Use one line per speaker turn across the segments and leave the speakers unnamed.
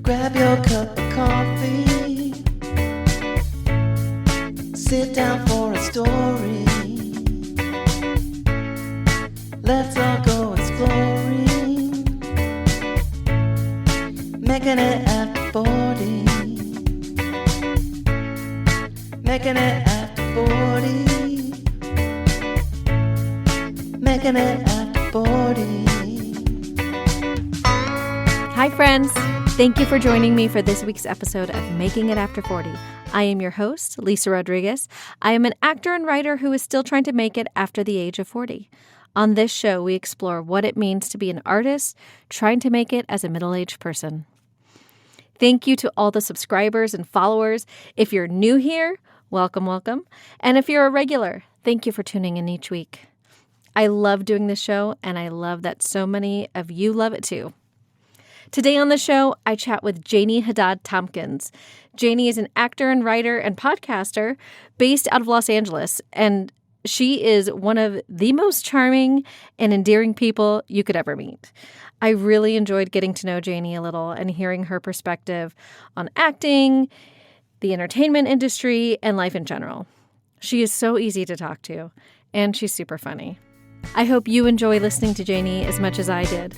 Grab your cup of coffee. Sit down for a story. Let's all go exploring. Making it after 40. Making it after 40. Making it after 40.
Hi, friends. Thank you for joining me for this week's episode of Making It After 40. I am your host, Lisa Rodriguez. I am an actor and writer who is still trying to make it after the age of 40. On this show, we explore what it means to be an artist trying to make it as a middle-aged person. Thank you to all the subscribers and followers. If you're new here, welcome, welcome. And if you're a regular, thank you for tuning in each week. I love doing this show, and I love that so many of you love it too. Today on the show, I chat with Janie Haddad Tompkins. Janie is an actor and writer and podcaster based out of Los Angeles, and she is one of the most charming and endearing people you could ever meet. I really enjoyed getting to know Janie a little and hearing her perspective on acting, the entertainment industry, and life in general. She is so easy to talk to, and she's super funny. I hope you enjoy listening to Janie as much as I did.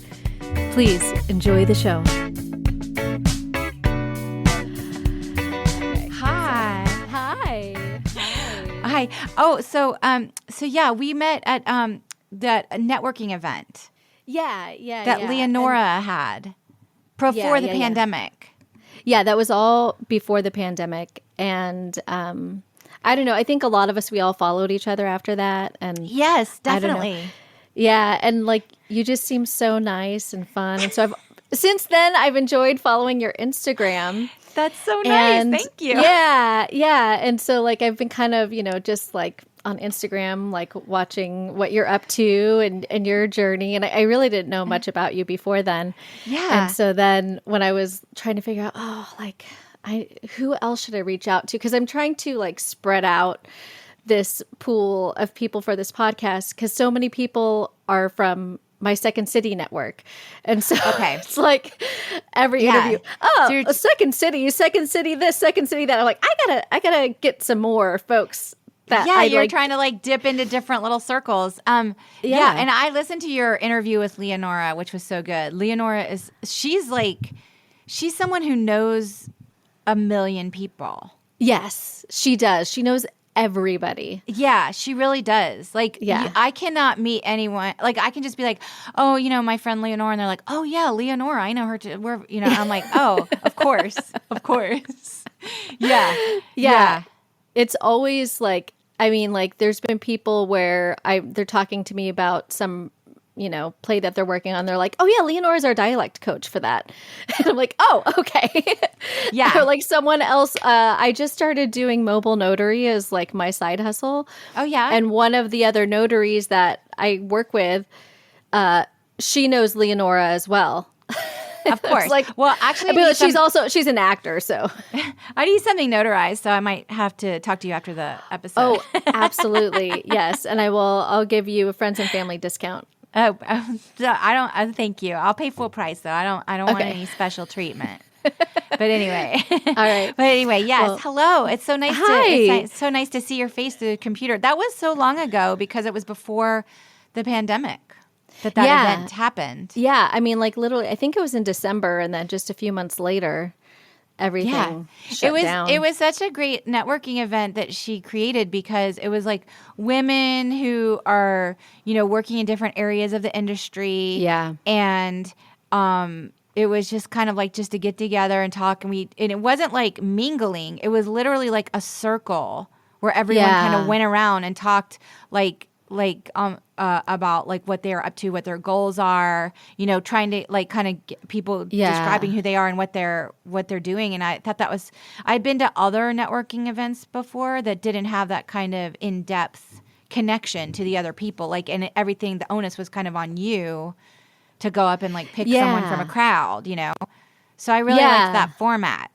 Please enjoy the show.
Hi.
Hi.
Hi. Oh, so yeah, we met at that networking event
Yeah.
that Leonora had before the pandemic.
Yeah, that was all before the pandemic. And I don't know. I think a lot of us, we all followed each other after that. And
Yes,
I don't know.
definitely.
Yeah, and like you just seem so nice and fun. And so since then I've enjoyed following your Instagram.
That's so nice.
And
Thank you.
Yeah. And so like I've been kind of, just like on Instagram, like watching what you're up to and your journey. And I really didn't know much about you before then.
Yeah.
And so then when I was trying to figure out, who else should I reach out to? Because I'm trying to like spread out this pool of people for this podcast because so many people are from my Second City network. And so it's like every interview, so a Second City this, Second City that. I'm like, I gotta get some more folks that
you're trying to like dip into different little circles. And I listened to your interview with Leonora, which was so good. Leonora she's someone who knows a million people.
Yes, she does. She knows everybody.
Yeah, she really does. Like, I cannot meet anyone. Like, I can just be like, oh, my friend Leonora. And they're like, oh, yeah, Leonora. I know her too. I'm like, oh, of course. Of course. Yeah.
It's always like, there's been people where they're talking to me about some play that they're working on. They're like, oh yeah, Leonora's our dialect coach for that. And I'm like, oh, okay.
Yeah.
Or like someone else, I just started doing mobile notary as like my side hustle.
Oh yeah.
And one of the other notaries that I work with, she knows Leonora as well.
Of course. Well, actually,
she's an actor, so
I need something notarized, so I might have to talk to you after the episode.
Oh, absolutely. Yes. And I'll give you a friends and family discount.
Oh, thank you. I'll pay full price though. I don't want any special treatment. But anyway.
All right.
But anyway, yes. Well, hello. It's so nice
it's
so nice to see your face through the computer. That was so long ago because it was before the pandemic that event happened.
Yeah. Literally, I think it was in December, and then just a few months later, everything shut down.
It was such a great networking event that she created because it was like women who are, working in different areas of the industry.
Yeah.
And it was just kind of like just to get together and talk. And it wasn't like mingling. It was literally like a circle where everyone kind of went around and talked about like what they're up to, what their goals are, trying to like kind of get people describing who they are and what they're doing. And I thought I'd been to other networking events before that didn't have that kind of in-depth connection to the other people. Like, and everything, the onus was kind of on you to go up and like pick someone from a crowd, So I really liked that format.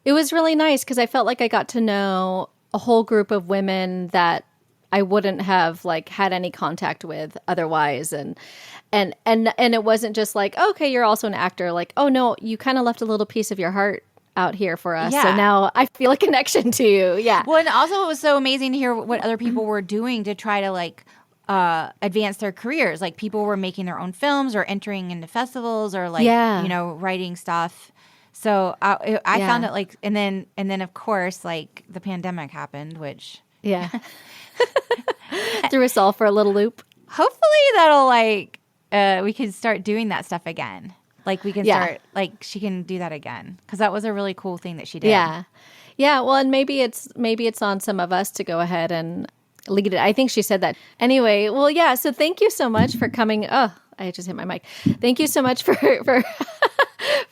It was really nice because I felt like I got to know a whole group of women that I wouldn't have like had any contact with otherwise. And And it wasn't just like, okay, you're also an actor. Like, oh no, you kind of left a little piece of your heart out here for us.
Yeah.
So now I feel a connection to you. Yeah.
Well, and also it was so amazing to hear what other people were doing to try to like advance their careers. Like people were making their own films or entering into festivals or like, you know, writing stuff. So I found it like, and then of course, like the pandemic happened, which
threw us all for a little loop.
Hopefully that'll like, we can start doing that stuff again. Like we can start, like she can do that again because that was a really cool thing that she did.
Yeah, yeah. Well, and maybe it's on some of us to go ahead and lead it. I think she said that anyway. Well, yeah. So thank you so much for coming. Oh, I just hit my mic. Thank you so much for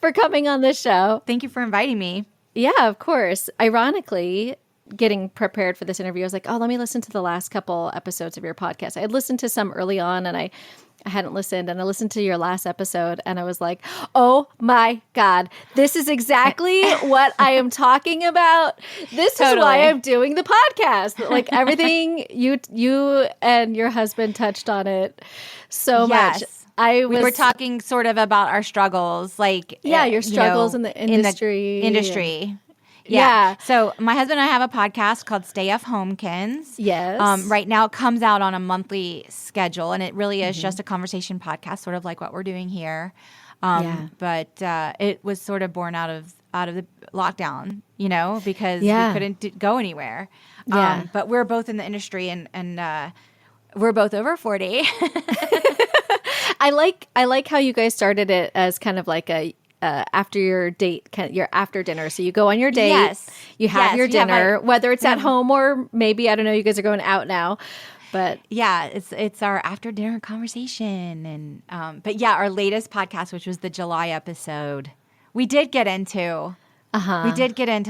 for coming on the show.
Thank you for inviting me.
Yeah, of course. Ironically, getting prepared for this interview, I was like, oh, let me listen to the last couple episodes of your podcast. I had listened to some early on, and I hadn't listened, and I listened to your last episode, and I was like, oh my God, this is exactly what I am talking about. This is why I'm doing the podcast. Like everything you and your husband touched on it so much. We
were talking sort of about our struggles, like
your struggles in the
industry. Yeah. So my husband and I have a podcast called Stay F Homekins.
Yes.
Right now it comes out on a monthly schedule, and it really is just a conversation podcast, sort of like what we're doing here. But it was sort of born out of the lockdown, you know, because we couldn't go anywhere. But we're both in the industry, and we're both over 40.
I like how you guys started it as kind of like a after your date, your after dinner. So you go on your date, you have your dinner, whether it's at home or maybe, I don't know, you guys are going out now. But
yeah, it's our after dinner conversation. And but yeah, our latest podcast, which was the July episode, we did get into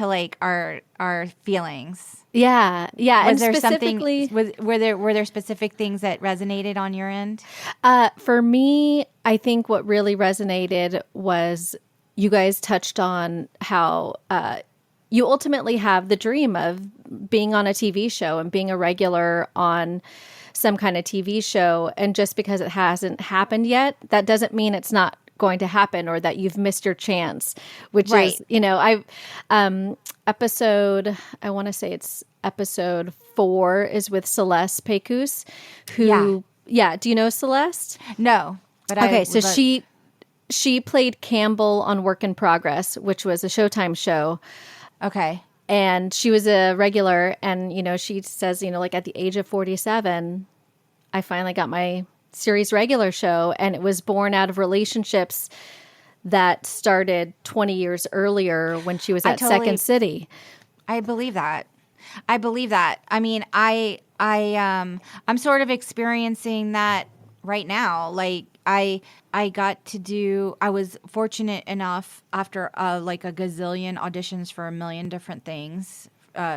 like our feelings.
Yeah.
Was there specifically were there specific things that resonated on your end?
For me, I think what really resonated was you guys touched on how you ultimately have the dream of being on a TV show and being a regular on some kind of TV show. And just because it hasn't happened yet, that doesn't mean it's not going to happen or that you've missed your chance, which is, you know, episode, I want to say it's episode 4 is with Celeste Pecus, who, do you know Celeste?
No. But
so she played Campbell on Work in Progress, which was a Showtime show.
Okay.
And she was a regular, and, you know, she says, you know, like at the age of 47, I finally got my series regular show, and it was born out of relationships that started 20 years earlier when she was at Second City.
I believe that. I mean, I'm sort of experiencing that right now. Like I was fortunate enough after like a gazillion auditions for a million different things,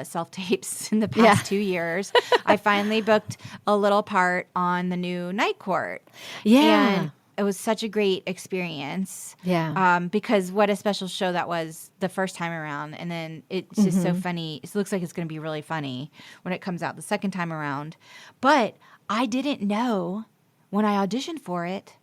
self-tapes in the past 2 years, I finally booked a little part on the new Night Court.
Yeah.
And it was such a great experience.
Yeah.
Because what a special show that was the first time around. And then it's just so funny. It looks like it's going to be really funny when it comes out the second time around. But I didn't know when I auditioned for it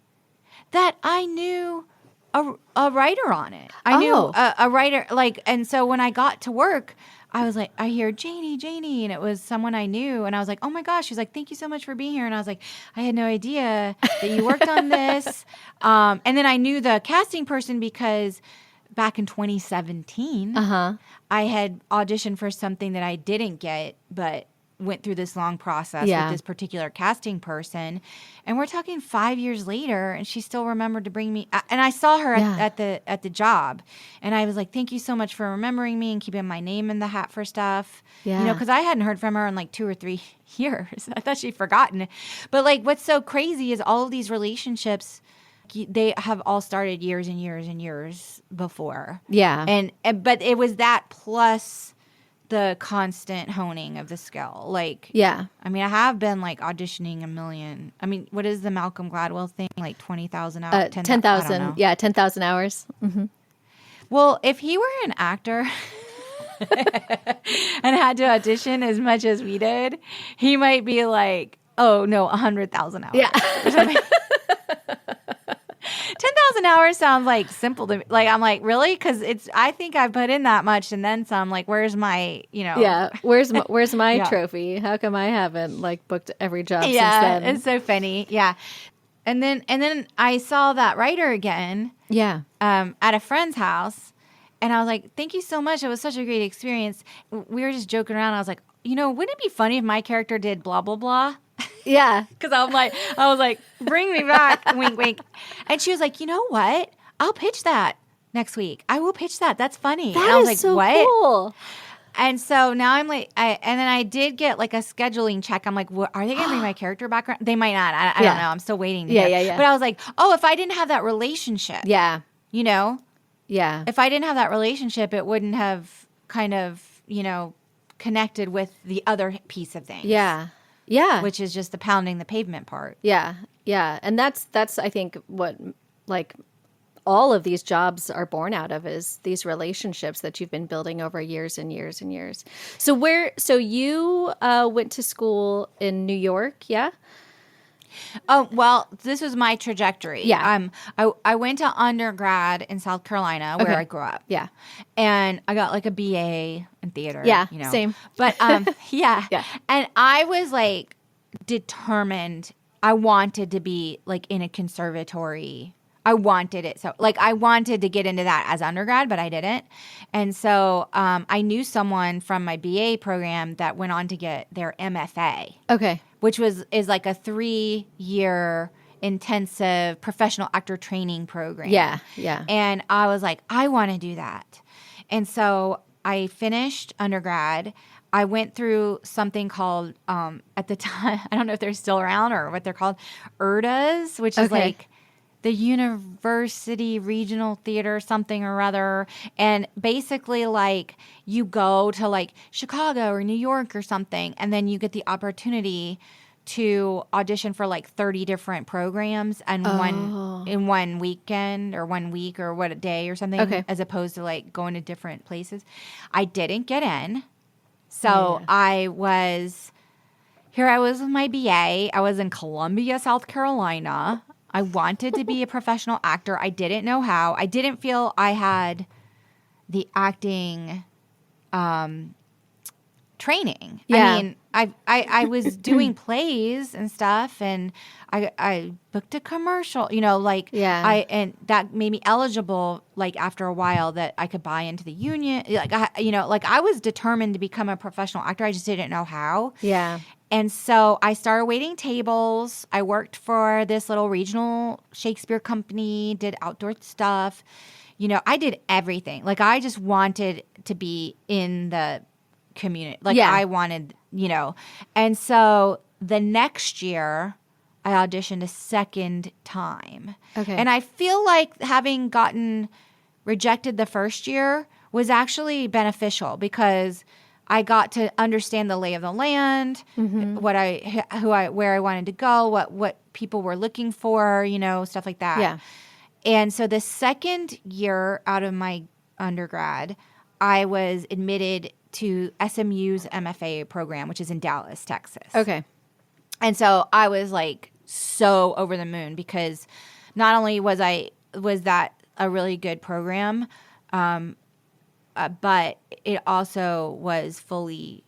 that I knew a writer on it. I knew a writer, like, and so when I got to work, I was like, I hear Janie, and it was someone I knew. And I was like, oh my gosh. She was like, thank you so much for being here. And I was like, I had no idea that you worked on this. And then I knew the casting person because back in 2017, I had auditioned for something that I didn't get, but went through this long process with this particular casting person. And we're talking 5 years later, and she still remembered to bring me. And I saw her at the job, and I was like, thank you so much for remembering me and keeping my name in the hat for stuff.
Yeah.
You know, because I hadn't heard from her in like 2 or 3 years. I thought she'd forgotten. But like, what's so crazy is all of these relationships, they have all started years and years and years before.
Yeah.
But it was that plus the constant honing of the skill. Like, I mean, I have been like auditioning a million. I mean, what is the Malcolm Gladwell thing? Like 20,000 hours?
10,000. Yeah, 10,000 hours. Mm-hmm.
Well, if he were an actor and had to audition as much as we did, he might be like, oh no, 100,000 hours.
Yeah.
Or something. $1,000 hours sounds like simple to me. Like, I'm like, really? Because I think I put in that much and then some. Like, where's my,
Yeah. Where's my trophy? How come I haven't like booked every job since then?
It's so funny. Yeah. And then I saw that writer again.
Yeah.
At a friend's house. And I was like, thank you so much. It was such a great experience. We were just joking around. I was like, wouldn't it be funny if my character did blah, blah, blah?
Yeah.
Because I was like, bring me back. Wink, wink. And she was like, you know what? I'll pitch that next week. I will pitch that. That's funny. And I was like,
so
what?
Cool.
And so now I'm like, and then I did get like a scheduling check. I'm like, are they going to bring my character back? They might not. I don't know. I'm still waiting to hear.
Yeah.
But I was like, oh, if I didn't have that relationship.
Yeah.
Yeah.
If
I didn't have that relationship, it wouldn't have kind of, connected with the other piece of things.
Yeah.
Which is just the pounding the pavement part.
Yeah. And that's I think what like all of these jobs are born out of is these relationships that you've been building over years and years and years. So you went to school in New York, yeah?
Oh, well, this was my trajectory.
Yeah.
I went to undergrad in South Carolina where I grew up.
Yeah.
And I got like a BA in theater.
Yeah, same.
But yeah.
Yeah.
And I was like determined. I wanted to be like in a conservatory. I wanted it. So like I wanted to get into that as undergrad, but I didn't. And so I knew someone from my BA program that went on to get their MFA.
Okay.
Which is like a 3-year intensive professional actor training program.
Yeah.
And I was like, I want to do that. And so I finished undergrad. I went through something called, at the time, I don't know if they're still around or what they're called, URDAs, which is like the University Regional Theater something or other. And basically like you go to like Chicago or New York or something, and then you get the opportunity to audition for like 30 different programs and one weekend or 1 week or what a day or something, as opposed to like going to different places. I didn't get in. So I was with my BA. I was in Columbia, South Carolina. I wanted to be a professional actor. I didn't know how. I didn't feel I had the acting training.
Yeah.
I mean, I was doing plays and stuff, and I booked a commercial, and that made me eligible, like after a while, that I could buy into the union. I was determined to become a professional actor. I just didn't know how.
Yeah.
And so I started waiting tables. I worked for this little regional Shakespeare company, did outdoor stuff. I did everything. Like I just wanted to be in the community. Like I wanted, And so the next year I auditioned a second time. Okay. And I feel like having gotten rejected the first year was actually beneficial because I got to understand the lay of the land, where I wanted to go, what people were looking for, stuff like that.
Yeah.
And so the second year out of my undergrad, I was admitted to SMU's MFA program, which is in Dallas, Texas.
Okay.
And so I was like so over the moon because not only was that a really good program, but it also was fully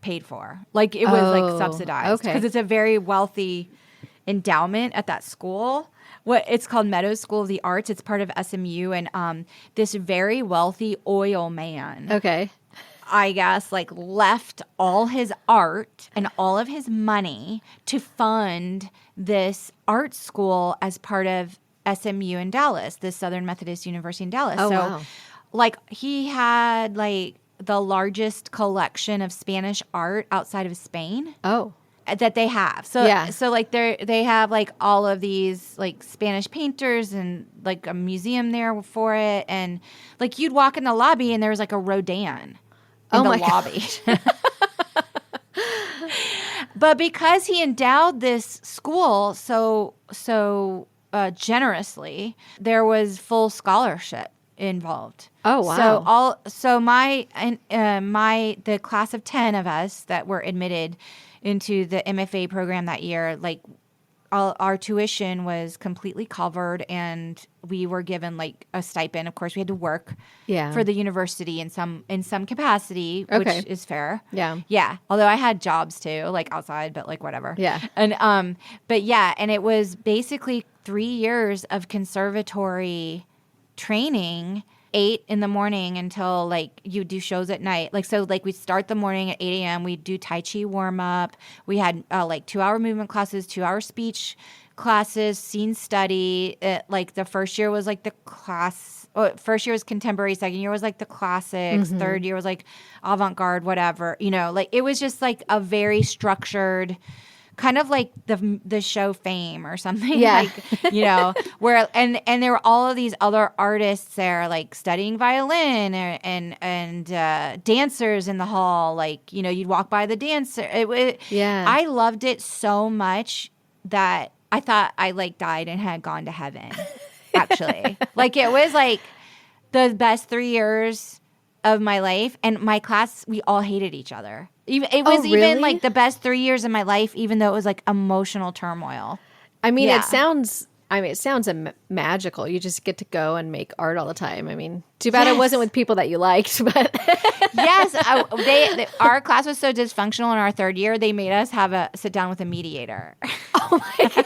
paid for. Like it was like subsidized because it's a very wealthy endowment at that school. It's called Meadows School of the Arts. It's part of SMU, and this very wealthy oil man, I guess, like left all his art and all of his money to fund this art school as part of SMU in Dallas, the Southern Methodist University in Dallas.
Wow.
Like he had like the largest collection of Spanish art outside of Spain. Oh. That they have. So like they have like all of these like Spanish painters and like a museum there for it, and like you'd walk in the lobby and there was like a Rodin in the lobby. But because he endowed this school so generously, there was full scholarship involved.
Oh wow.
So the class of 10 of us that were admitted into the MFA program that year, like our tuition was completely covered, and we were given like a stipend. Of course, we had to work for the university in some capacity, which is fair. Yeah. Although I had jobs too, like outside, but like whatever.
Yeah.
And but yeah, and it was basically 3 years of conservatory training. 8 in the morning until like you do shows at night. Like, so like we start the morning at 8 a.m. We do Tai Chi warm up. We had like 2-hour movement classes, 2-hour speech classes, scene study. Like the first year was like the class. First year was contemporary. Second year was like the classics. Third year was like avant-garde, whatever. You know, like it was just like a very structured, kind of like the show Fame or something.
Yeah.
Like, you know, where and there were all of these other artists there, like studying violin and dancers in the hall. Like, you know, you'd walk by the dancer. I loved it so much that I thought I like died and had gone to heaven. Actually, like it was like the best 3 years of my life, and my class, we all hated each other. It was even like the best 3 years of my life, even though it was like emotional turmoil.
I mean, it sounds magical. You just get to go and make art all the time. I mean, too bad it wasn't with people that you liked, but
yes, our class was so dysfunctional in our third year. They made us sit down with a mediator.
Oh my God.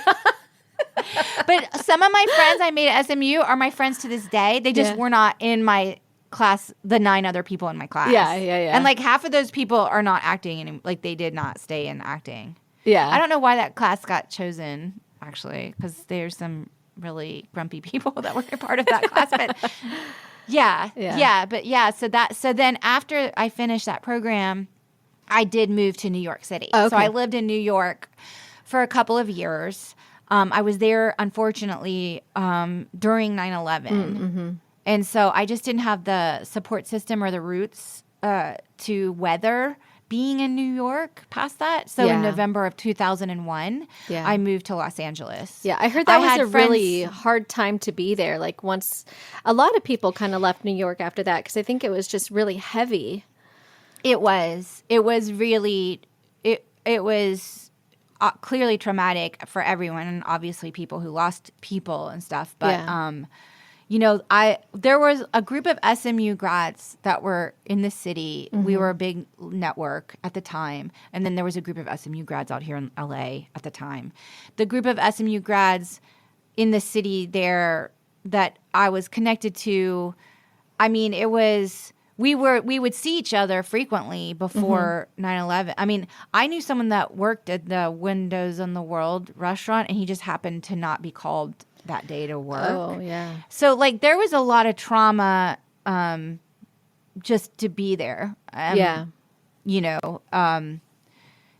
But some of my friends I made at SMU are my friends to this day. They just were not in my class, the 9 other people in my class.
Yeah.
And like half of those people are not acting, and like they did not stay in acting.
Yeah.
I don't know why that class got chosen, actually, because there's some really grumpy people that were a part of that class. But so then after I finished that program, I did move to New York City.
Oh, okay.
So I lived in New York for a couple of years. I was there, unfortunately, during 9/11. And so I just didn't have the support system or the roots to weather being in New York past that. So in November of 2001, I moved to Los Angeles.
Yeah, I heard that was a really hard time to be there. Like once a lot of people kind of left New York after that because I think it was just really heavy.
It was really, it was clearly traumatic for everyone, and obviously people who lost people and stuff. But, you know, there was a group of SMU grads that were in the city. We were a big network at the time. And then there was a group of SMU grads out here in LA at the time. The group of SMU grads in the city there that I was connected to, I mean, it was... We would see each other frequently before 9/11. I mean, I knew someone that worked at the Windows on the World restaurant, and he just happened to not be called that day to work.
Oh, yeah.
So, like, there was a lot of trauma just to be there. You know.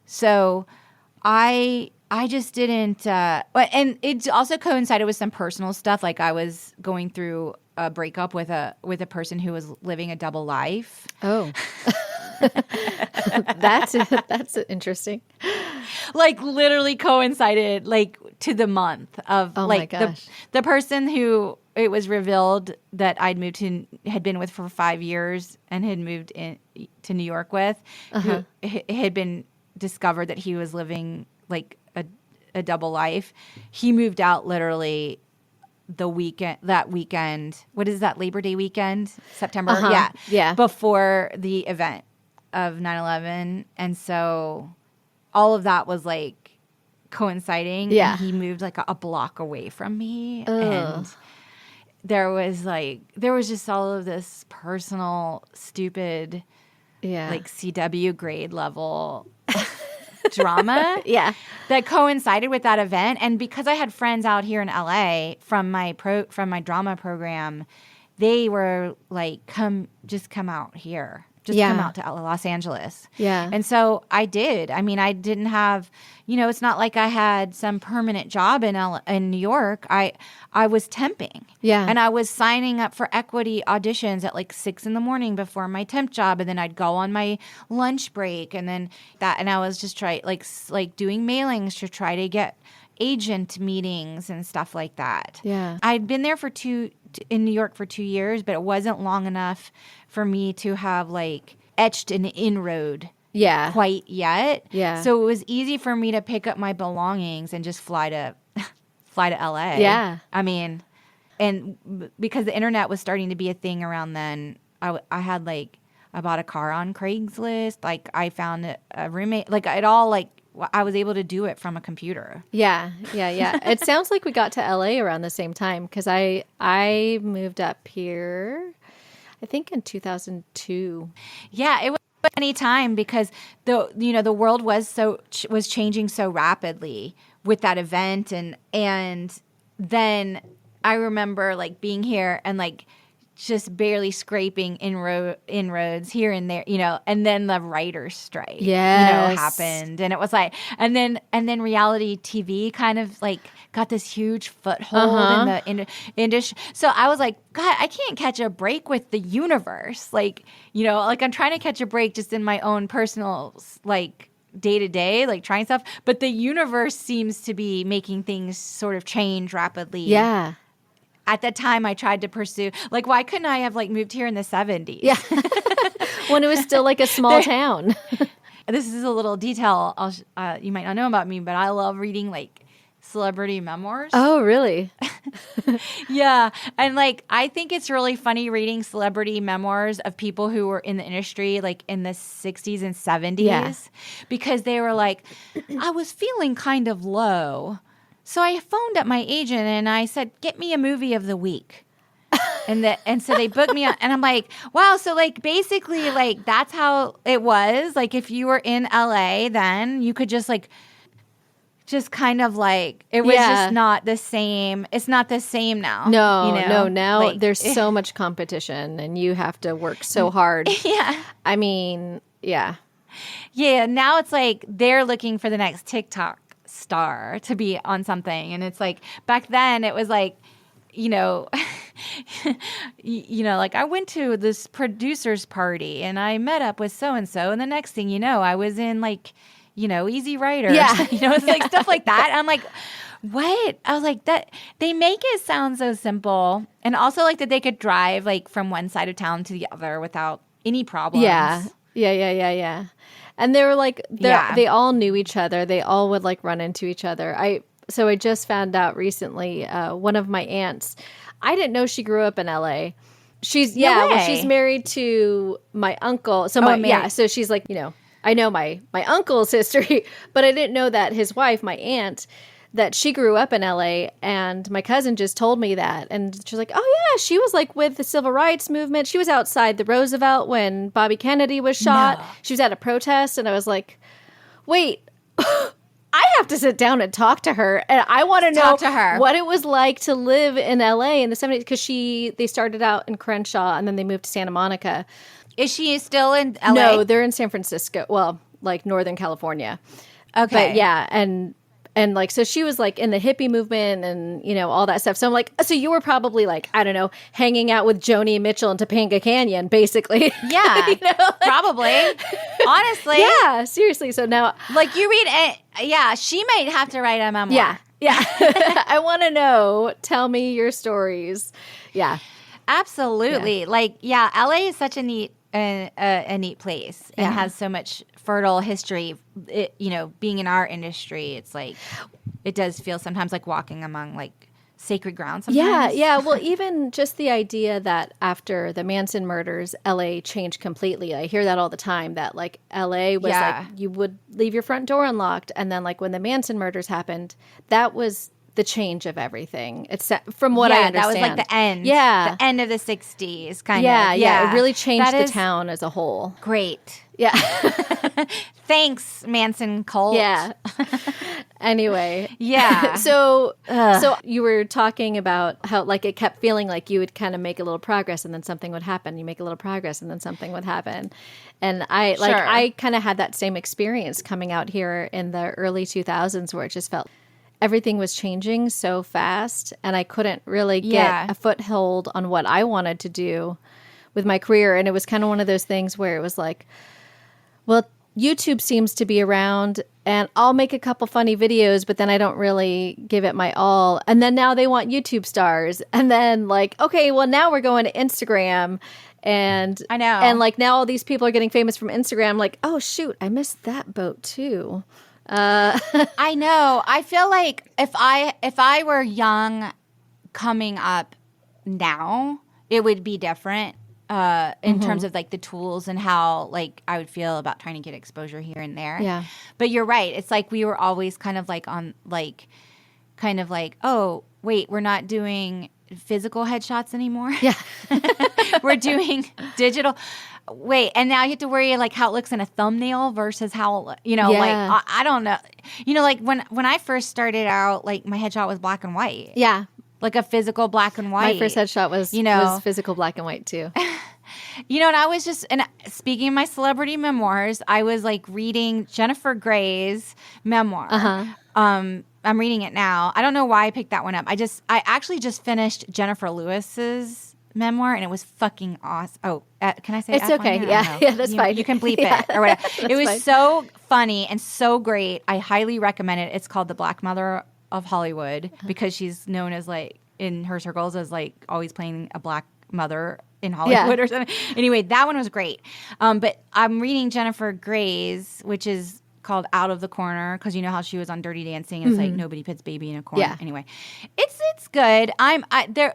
So I just didn't. And it also coincided with some personal stuff. Like I was going through a breakup with a person who was living a double life.
Oh, that's interesting.
Like literally coincided like to the month of the person who it was revealed that I'd moved to had been with for 5 years and had moved in to New York with, who had been discovered that he was living like a double life. He moved out literally that weekend. What is that, Labor Day weekend? September? Yeah. Before the event of 9/11. And so all of that was like coinciding.
Yeah.
And he moved like a block away from me. Ugh. And there was just all of this personal, stupid, like CW grade level drama that coincided with that event. And because I had friends out here in LA from my drama program, they were like, come out here. Just come out to Los Angeles. Yeah. And so I did. I mean, I didn't have, it's not like I had some permanent job in New York. I was temping. Yeah. And I was signing up for equity auditions at like 6 a.m. before my temp job. And then I'd go on my lunch break and then that. And I was just like doing mailings to try to get agent meetings and stuff like that. Yeah. I'd been there in New York for 2 years, but it wasn't long enough for me to have like etched an inroad quite yet.
Yeah.
So it was easy for me to pick up my belongings and just fly to LA.
Yeah.
I mean, and because the internet was starting to be a thing around then, I had like, I bought a car on Craigslist. Like I found a roommate, like it all like, I was able to do it from a computer.
Yeah. It sounds like we got to LA around the same time because I moved up here, I think in 2002.
Yeah, it was any time because the world was changing so rapidly with that event, and then I remember like being here and like just barely scraping inroads here and there, and then the writer's strike, happened, and it was like, and then reality TV kind of like got this huge foothold in the industry. So I was like, God, I can't catch a break with the universe, like like I'm trying to catch a break just in my own personal like day to day, like trying stuff, but the universe seems to be making things sort of change rapidly.
Yeah.
At that time, I tried to pursue, like, why couldn't I have, like, moved here in the 70s?
Yeah. When it was still, like, a small town.
This is a little detail you might not know about me, but I love reading, like, celebrity memoirs.
Oh, really?
Yeah. And, like, I think it's really funny reading celebrity memoirs of people who were in the industry, like, in the 60s and 70s. Because they were like, I was feeling kind of low. So I phoned up my agent and I said, get me a movie of the week. And so they booked me on, and I'm like, wow. So like basically like that's how it was. Like if you were in LA, then you could just kind of like, it was just not the same. It's not the same now.
No. Now
like,
there's so much competition and you have to work so hard.
Yeah.
I mean, yeah.
Yeah. Now it's like they're looking for the next TikTok star to be on something, and it's like back then it was like like I went to this producer's party and I met up with so and so, and the next thing you know I was in like Easy Rider, it's like stuff like that. I'm like, what? I was like, that they make it sound so simple, and also like that they could drive like from one side of town to the other without any problems.
Yeah. And they were like, they all knew each other. They all would like run into each other. So I just found out recently, one of my aunts, I didn't know she grew up in LA. She's she's married to my uncle. So so she's like, I know my uncle's history, but I didn't know that his wife, my aunt, that she grew up in LA, and my cousin just told me that. And she was like, oh yeah, she was like with the civil rights movement. She was outside the Roosevelt when Bobby Kennedy was shot. No. She was at a protest, and I was like, wait, I have to sit down and talk to her. And I want to know what it was like to live in LA in the 70s, because they started out in Crenshaw and then they moved to Santa Monica.
Is she still in LA?
No, they're in San Francisco. Well, like Northern California. Okay. But yeah, and like, so she was like in the hippie movement and, all that stuff. So I'm like, so you were probably like, I don't know, hanging out with Joni Mitchell in Topanga Canyon, basically.
Yeah, probably. Honestly.
Yeah, seriously. So now.
Like you read it. She might have to write a memoir.
Yeah. I want to know. Tell me your stories. Yeah.
Absolutely. Yeah. Like, LA is such a neat place and has so much fertile history. Being in our industry, it's like it does feel sometimes like walking among like sacred ground sometimes.
Yeah. Well, even just the idea that after the Manson murders, LA changed completely. I hear that all the time, that like LA was like you would leave your front door unlocked, and then like when the Manson murders happened, that was the change of everything. It's from what I understand.
That was like the end.
Yeah.
The end of the 60s kind of.
Yeah. It really changed the town as a whole.
Great.
Yeah.
Thanks, Manson cult.
Yeah. Anyway.
Yeah.
So you were talking about how like it kept feeling like you would kind of make a little progress and then something would happen. You make a little progress and then something would happen. And I kind of had that same experience coming out here in the early 2000s, where it just felt everything was changing so fast, and I couldn't really get a foothold on what I wanted to do with my career. And it was kind of one of those things where it was like, well, YouTube seems to be around, and I'll make a couple funny videos, but then I don't really give it my all. And then now they want YouTube stars. And then like, okay, well now we're going to Instagram. And
I know.
And like now all these people are getting famous from Instagram. Like, oh shoot, I missed that boat too.
I know. I feel like if I were young coming up now, it would be different in terms of like the tools and how like I would feel about trying to get exposure here and there.
Yeah.
But you're right. It's like we were always kind of like on like kind of like, oh, wait, we're not doing physical headshots anymore.
Yeah.
We're doing digital. Wait, and now you have to worry like how it looks in a thumbnail versus how, you know, like I don't know. You know, like when I first started out, like my headshot was black and white.
Yeah.
Like a physical black and white.
My first headshot was, was physical black and white too.
You know, and I was just, and speaking of my celebrity memoirs, I was like reading Jennifer Grey's memoir. I'm reading it now. I don't know why I picked that one up. I actually just finished Jennifer Lewis's memoir, and it was fucking awesome. Oh, can I say
it's okay? Yeah, that's fine.
You can bleep it or whatever. It was so funny and so great. I highly recommend it. It's called The Black Mother of Hollywood because she's known as like in her circles as like always playing a black mother in Hollywood or something. Anyway, that one was great. But I'm reading Jennifer Grey's, which is called Out of the Corner, because you know how she was on Dirty Dancing and it's like nobody puts baby in a corner.
Yeah.
Anyway, it's good.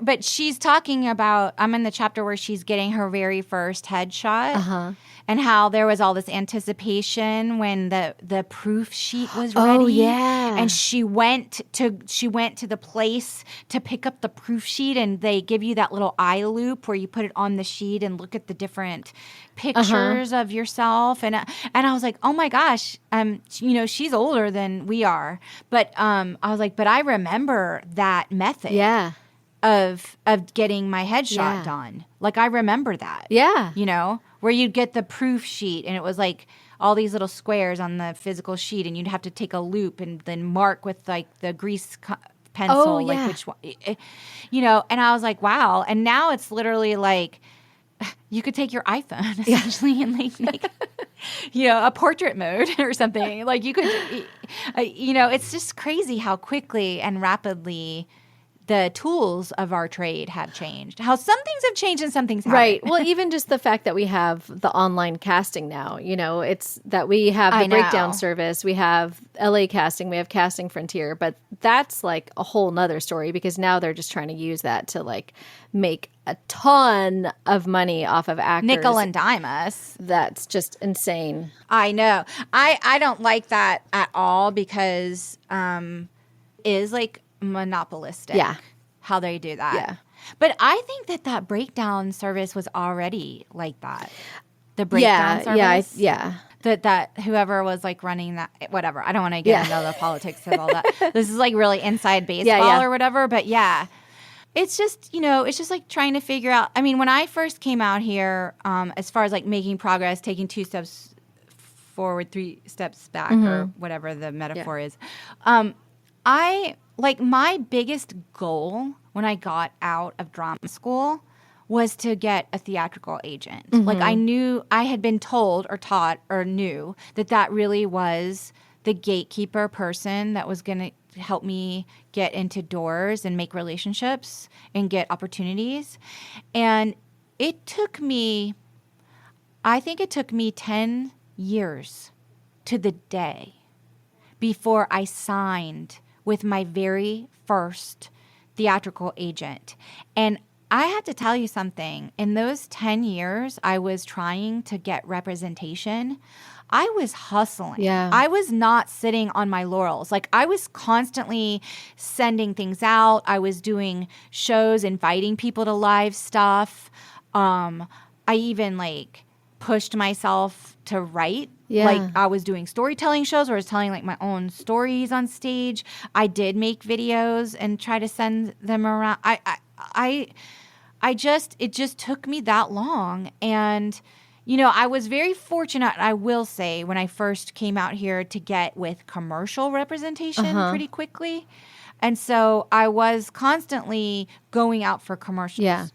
But she's talking about, I'm in the chapter where she's getting her very first headshot and how there was all this anticipation when the proof sheet was ready.
Oh yeah.
And she went to the place to pick up the proof sheet, and they give you that little eye loop where you put it on the sheet and look at the different pictures of yourself. And I was like, oh my gosh, you know, she's older than we are. But I was like, but I remember that method.
Yeah.
Of getting my headshot done. Like I remember that.
Yeah.
You know, where you'd get the proof sheet and it was like all these little squares on the physical sheet, and you'd have to take a loop and then mark with like the grease pencil, like which one, you know. And I was like, wow. And now it's literally like you could take your iPhone essentially and like make, you know, a portrait mode or something. Like you could, you know, it's just crazy how quickly and rapidly the tools of our trade have changed. How some things have changed and some things haven't.
Right. Well, even just the fact that we have the online casting now, you know, it's that we have the breakdown service, we have LA casting, we have Casting Frontier, but that's like a whole nother story because now they're just trying to use that to like make a ton of money off of actors.
Nickel and dime us.
That's just insane.
I know. I don't like that at all because is like monopolistic how they do that. But I think that breakdown service was already like that. The breakdown service. That whoever was like running that, whatever. I don't want to get into the politics of all that. This is like really inside baseball or whatever. But it's just, you know, it's just like trying to figure out. I mean, when I first came out here, as far as like making progress, taking 2 steps forward, 3 steps back, or whatever the metaphor is, like my biggest goal when I got out of drama school was to get a theatrical agent. Like I had been told or taught or knew that really was the gatekeeper person that was going to help me get into doors and make relationships and get opportunities. And I think it took me 10 years to the day before I signed with my very first theatrical agent. And I had to tell you something. In those 10 years I was trying to get representation, I was hustling.
Yeah.
I was not sitting on my laurels. Like I was constantly sending things out. I was doing shows, inviting people to live stuff. I even like pushed myself to write. Like I was doing storytelling shows where I was telling like my own stories on stage. I did make videos and try to send them around. It just took me that long. And, you know, I was very fortunate, I will say, when I first came out here to get with commercial representation pretty quickly. And so I was constantly going out for commercials. Yeah.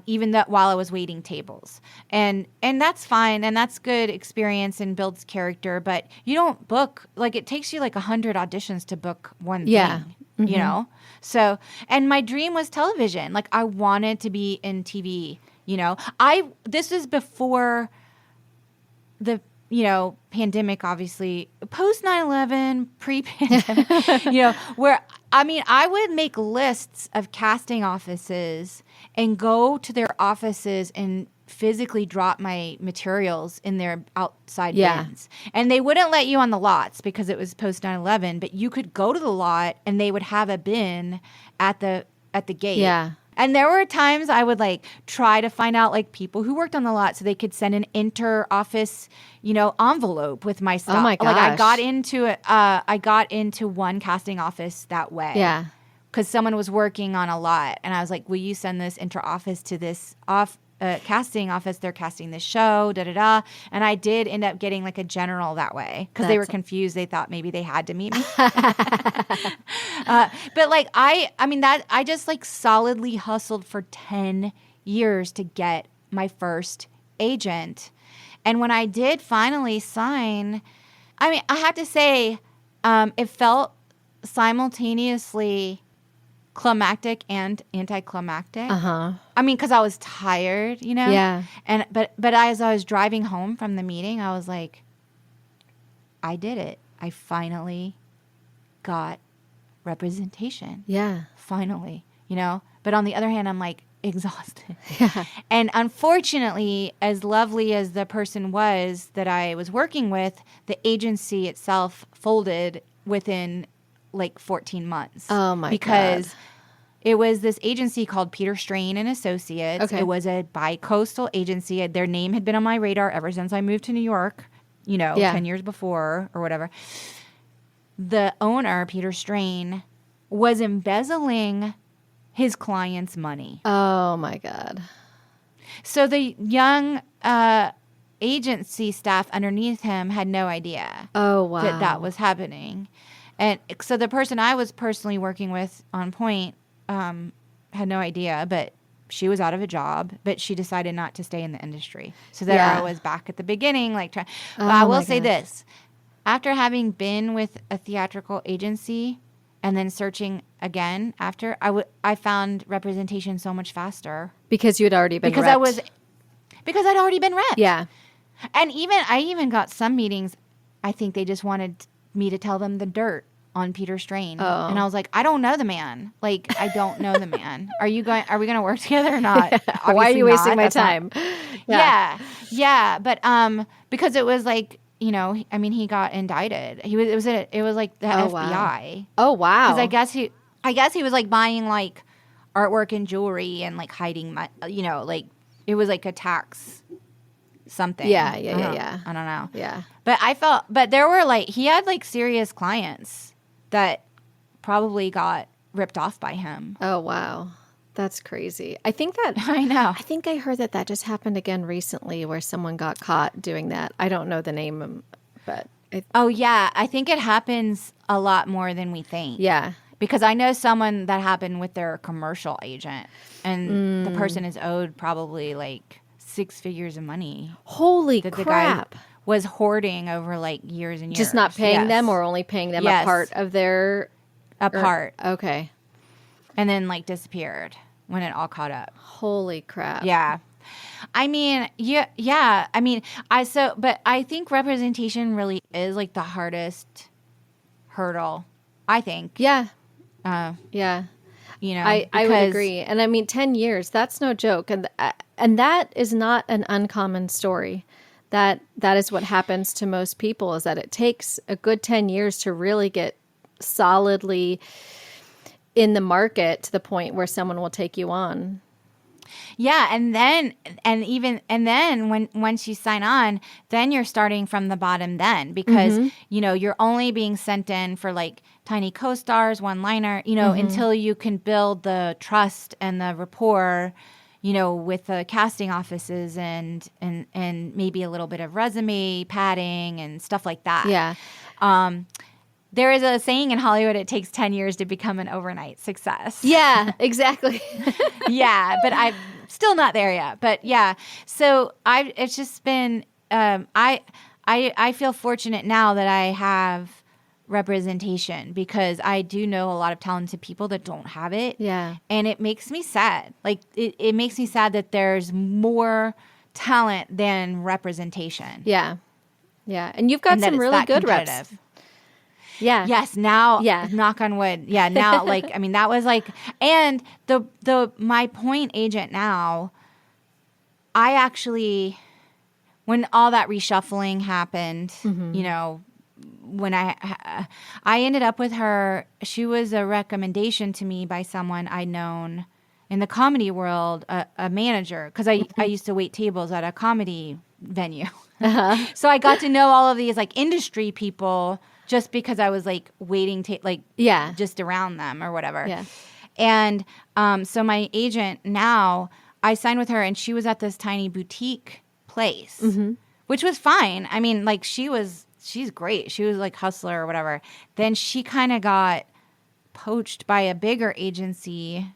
Even that while I was waiting tables. And that's fine, and that's good experience and builds character, but you don't book, like it takes you like 100 auditions to book one thing, you know? So, and my dream was television. Like I wanted to be in TV, This was before the, pandemic, obviously, post 9/11, pre-pandemic, where, I would make lists of casting offices and go to their offices and physically drop my materials in their outside bins. And they wouldn't let you on the lots because it was post 9/11, but you could go to the lot and they would have a bin at the gate.
Yeah.
And there were times I would try to find out people who worked on the lot so they could send an inter-office, envelope with my stuff.
Oh my gosh.
I got into one casting office that way.
Yeah.
Because someone was working on a lot, and I was like, "Will you send this inter-office to this casting office? They're casting this show, da da da." And I did end up getting a general that way because they were confused. They thought maybe they had to meet me. But I just solidly hustled for 10 years to get my first agent. And when I did finally sign, I have to say, it felt simultaneously climactic and anticlimactic. Because I was tired,
Yeah.
And but as I was driving home from the meeting, I was like, I did it. I finally got representation.
Yeah.
Finally, But on the other hand, I'm exhausted.
Yeah.
And unfortunately, as lovely as the person was that I was working with, the agency itself folded within 14 months.
Oh my God.
Because it was this agency called Peter Strain and Associates.
Okay.
It was a bi-coastal agency. Their name had been on my radar ever since I moved to New York, 10 years before or whatever. The owner, Peter Strain, was embezzling his clients' money.
Oh my God.
So the young agency staff underneath him had no idea
Oh, wow.
that was happening. And so the person I was personally working with on point had no idea, but she was out of a job, but she decided not to stay in the industry. So there I was back at the beginning, trying. But I will say this. After having been with a theatrical agency and then searching again after, I found representation so much faster.
Because you had already been repped.
Because I'd already been repped.
Yeah.
And I even got some meetings, I think they just wanted me to tell them the dirt on Peter Strain.
Oh.
And I was like, I don't know the man. I don't know the man. Are we going to work together or not?
Why are you wasting my
That's
time?
Yeah. But because it was he got indicted. It was the FBI.
Oh, wow.
Because I guess he was buying artwork and jewelry and hiding my, it was a tax something.
Yeah.
I don't know.
Yeah.
But there were he had serious clients that probably got ripped off by him.
Oh, wow. That's crazy. I think that
I know.
I think I heard that just happened again recently where someone got caught doing that. I don't know the name, but
oh yeah, I think it happens a lot more than we think.
Yeah.
Because I know someone that happened with their commercial agent, and the person is owed probably 6 figures of money.
Holy
that
crap.
The guy was hoarding over years and years.
Just not paying them or only paying them a part of their...
A part.
Okay.
And then disappeared when it all caught up.
Holy crap.
Yeah. I mean, but I think representation really is the hardest hurdle, I think.
Yeah.
Yeah.
I would agree. And 10 years, that's no joke. And that is not an uncommon story. That is what happens to most people, is that it takes a good 10 years to really get solidly in the market to the point where someone will take you on.
Yeah, and then when once you sign on, then you're starting from the bottom then, because you're only being sent in for tiny co-stars, one-liner, until you can build the trust and the rapport, with the casting offices and maybe a little bit of resume padding and stuff like that.
Yeah.
There is a saying in Hollywood, it takes 10 years to become an overnight success.
Yeah, exactly.
Yeah, but I'm still not there yet. But yeah, so it's just been, I feel fortunate now that I have representation, because I do know a lot of talented people that don't have it.
Yeah.
And it makes me sad. Like it makes me sad that there's more talent than representation.
Yeah. Yeah. And you've got some really good reps. Yeah.
Yes. Now, knock on wood. Yeah. Now, like, I mean, that was like, and my point agent now, I actually, when all that reshuffling happened, you know, when I ended up with her, she was a recommendation to me by someone I'd known in the comedy world, a manager, because I used to wait tables at a comedy venue. So I got to know all of these like industry people just because I was like waiting just around them or whatever.
Yeah.
And so my agent now, I signed with her, and she was at this tiny boutique place, which was fine. I mean, like she's great. She was like hustler or whatever. Then she kind of got poached by a bigger agency,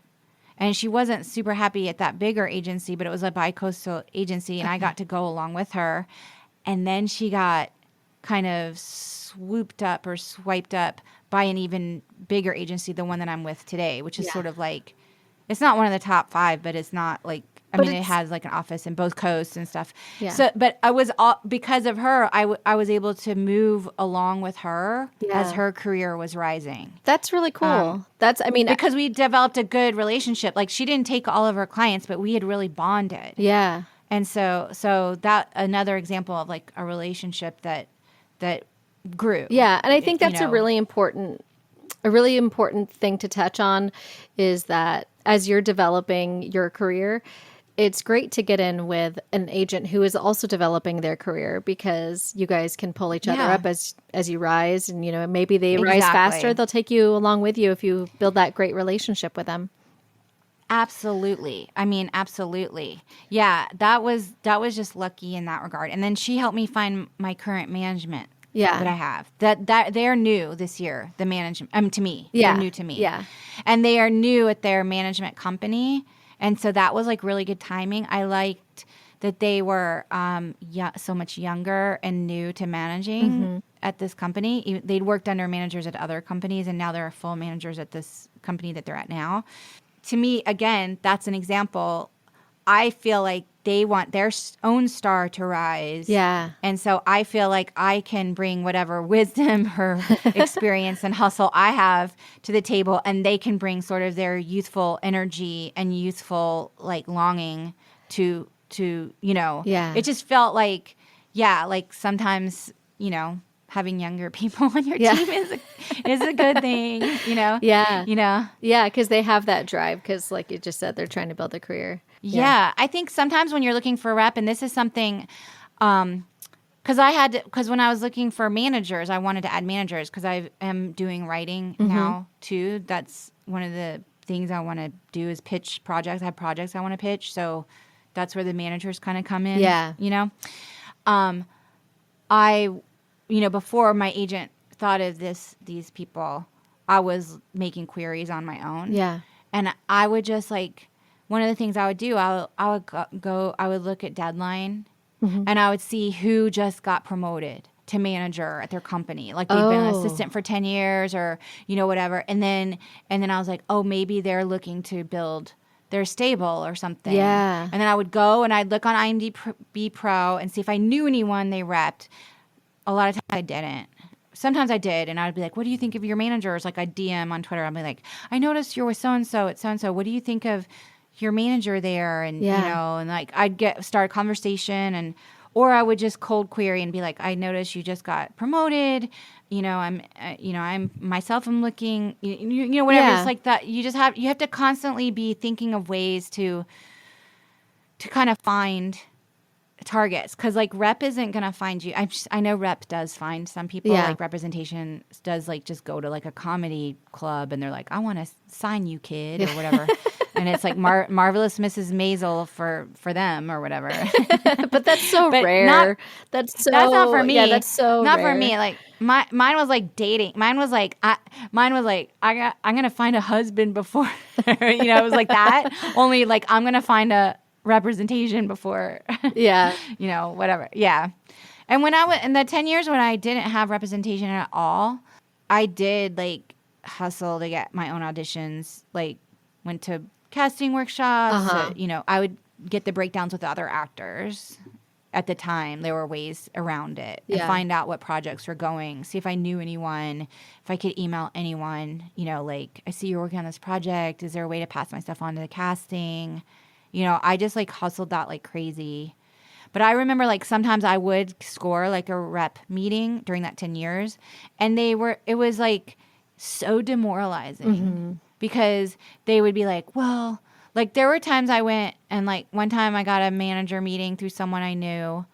and she wasn't super happy at that bigger agency, but it was a bi-coastal agency, and I got to go along with her. And then she got kind of swooped up or swiped up by an even bigger agency, the one that I'm with today, which is sort of like, it's not one of the top 5, but it's not like, I mean, it has like an office in both coasts and stuff. Yeah. So, but I was because of her, I was able to move along with her as her career was rising.
That's really cool.
Because we developed a good relationship. Like, she didn't take all of her clients, but we had really bonded.
Yeah.
And so that another example of like a relationship that grew.
Yeah, and I think that's a really important thing to touch on, is that as you're developing your career, it's great to get in with an agent who is also developing their career, because you guys can pull each other up as you rise, and maybe they rise faster. They'll take you along with you if you build that great relationship with them.
Absolutely. I mean, absolutely. Yeah, that was just lucky in that regard. And then she helped me find my current management. That I have. That they're new this year, the management, to me. Yeah. They're new to me. Yeah. And they are new at their management company. And so that was like really good timing. I liked that they were so much younger and new to managing at this company. They'd worked under managers at other companies, and now they're full managers at this company that they're at now. To me, again, that's an example. I feel like they want their own star to rise. Yeah. And so I feel like I can bring whatever wisdom or experience and hustle I have to the table, and they can bring sort of their youthful energy and youthful like longing to it just felt like, like sometimes, having younger people on your team is a good thing, Yeah.
Yeah, because they have that drive, because like you just said, they're trying to build a career.
Yeah, I think sometimes when you're looking for a rep, and this is something, because when I was looking for managers, I wanted to add managers because I am doing writing now too. That's one of the things I want to do is pitch projects. I have projects I want to pitch, so that's where the managers kind of come in. Yeah, before my agent thought of these people, I was making queries on my own. Yeah, and I would just like. One of the things I would do, I would look at Deadline, and I would see who just got promoted to manager at their company. Like they've been an assistant for 10 years or, whatever. And then I was like, oh, maybe they're looking to build their stable or something. Yeah. And then I would go and I'd look on IMDb Pro and see if I knew anyone they repped. A lot of times I didn't. Sometimes I did, and I would be like, what do you think of your managers? Like I'd DM on Twitter. I'd be like, I noticed you're with so-and-so at so-and-so. What do you think of your manager there? And and like I'd start a conversation, or I would just cold query and be like, I noticed you just got promoted. I'm myself. I'm looking. Whatever. Yeah. It's like that. You have to constantly be thinking of ways to kind of find targets, because like rep isn't gonna find you. I know rep does find some people. Like representation does like just go to like a comedy club and they're like, I want to sign you, kid, or whatever. And it's like Marvelous Mrs. Maisel for them or whatever.
But that's so rare. That's
not for me.
Yeah, that's so
not
rare.
For me. Like mine was like dating. Mine was like I'm gonna find a husband before. It was like that. Only like I'm gonna find a representation before. Yeah. Whatever. Yeah. And when in the 10 years when I didn't have representation at all, I did like hustle to get my own auditions, like went to casting workshops. You know, I would get the breakdowns with the other actors. At the time, there were ways around it and find out what projects were going, see if I knew anyone, if I could email anyone, you know, like, I see you're working on this project. Is there a way to pass my stuff on to the casting? You know, I just like hustled that like crazy. But I remember like sometimes I would score like a rep meeting during that 10 years and it was like so demoralizing because they would be like, well, like there were times I went and like one time I got a manager meeting through someone I knew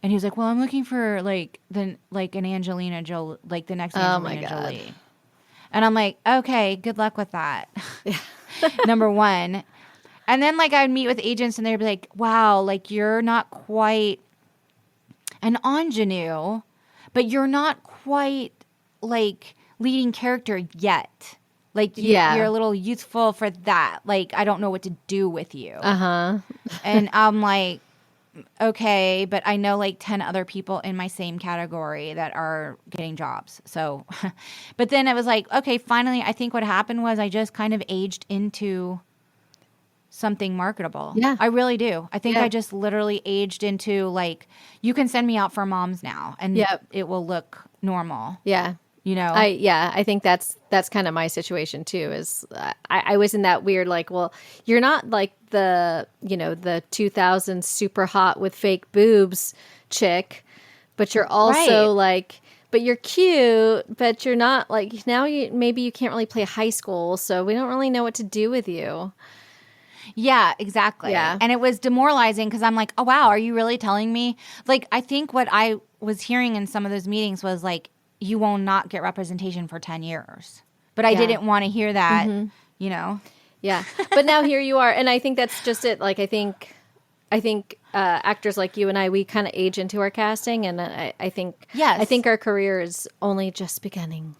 and he was like, well, I'm looking for like an Angelina Jolie, like the next Angelina Jolie. And I'm like, okay, good luck with that. Number one. And then like I'd meet with agents and they'd be like, wow, like you're not quite an ingenue, but you're not quite like leading character yet. Like, you're a little youthful for that. Like, I don't know what to do with you. And I'm like, okay, but I know like 10 other people in my same category that are getting jobs. So, but then it was like, okay, finally, I think what happened was I just kind of aged into something marketable. Yeah. I really do. I think I just literally aged into like, you can send me out for moms now and it will look normal.
Yeah.
You know,
I think that's kind of my situation too. Is I was in that weird like, well, you're not like the 2000s super hot with fake boobs chick, but you're also like, but you're cute, but you're not like now. Maybe you can't really play high school, so we don't really know what to do with you.
Yeah, exactly. Yeah, and it was demoralizing because I'm like, oh wow, are you really telling me? Like, I think what I was hearing in some of those meetings was like, you will not get representation for 10 years. But I didn't want to hear that, you know?
Yeah. But now here you are. And I think that's just it. Like, I think actors like you and I, we kind of age into our casting. And I think our career is only just beginning.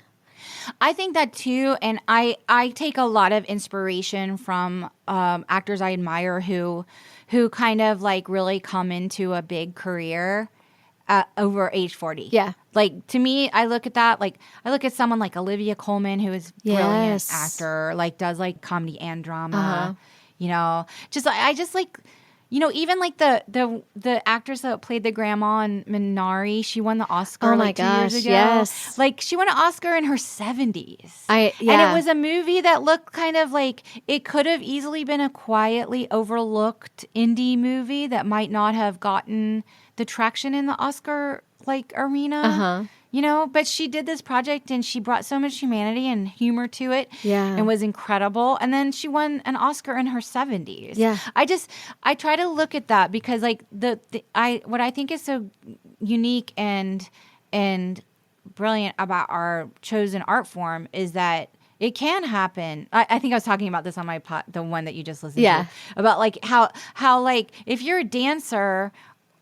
I think that too. And I take a lot of inspiration from actors I admire who kind of like really come into a big career over age 40.
Yeah.
Like, to me, I look at that, like, I look at someone like Olivia Colman, who is a brilliant actor, like, does, like, comedy and drama, you know. I just, like, you know, even, like, the actress that played the grandma in Minari, she won the Oscar, 2 years ago.
Yes.
Like, she won an Oscar in her 70s.
And
it was a movie that looked kind of like, it could have easily been a quietly overlooked indie movie that might not have gotten the traction in the Oscar like arena, you know, but she did this project and she brought so much humanity and humor to it and was incredible. And then she won an Oscar in her 70s. Yeah. I try to look at that because like what I think is so unique and brilliant about our chosen art form is that it can happen. I think I was talking about this on my the one that you just listened to about like how like if you're a dancer,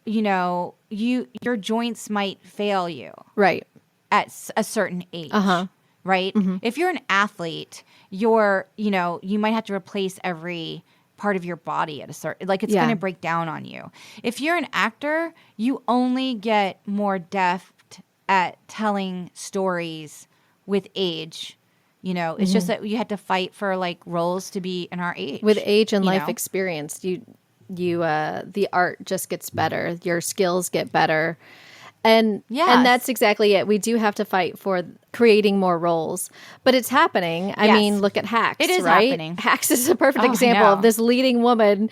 you know, your joints might fail you. Right. At a certain age. Right? Mm-hmm. If you're an athlete, you might have to replace every part of your body at a certain, like it's going to break down on you. If you're an actor, you only get more deft at telling stories with age. You know, it's just that you had to fight for like roles to be in our age.
With age and life experience, the art just gets better. Your skills get better. And that's exactly it. We do have to fight for creating more roles, but it's happening. I mean, look at Hacks.
It is
right?
happening.
Hacks is a perfect example of this leading woman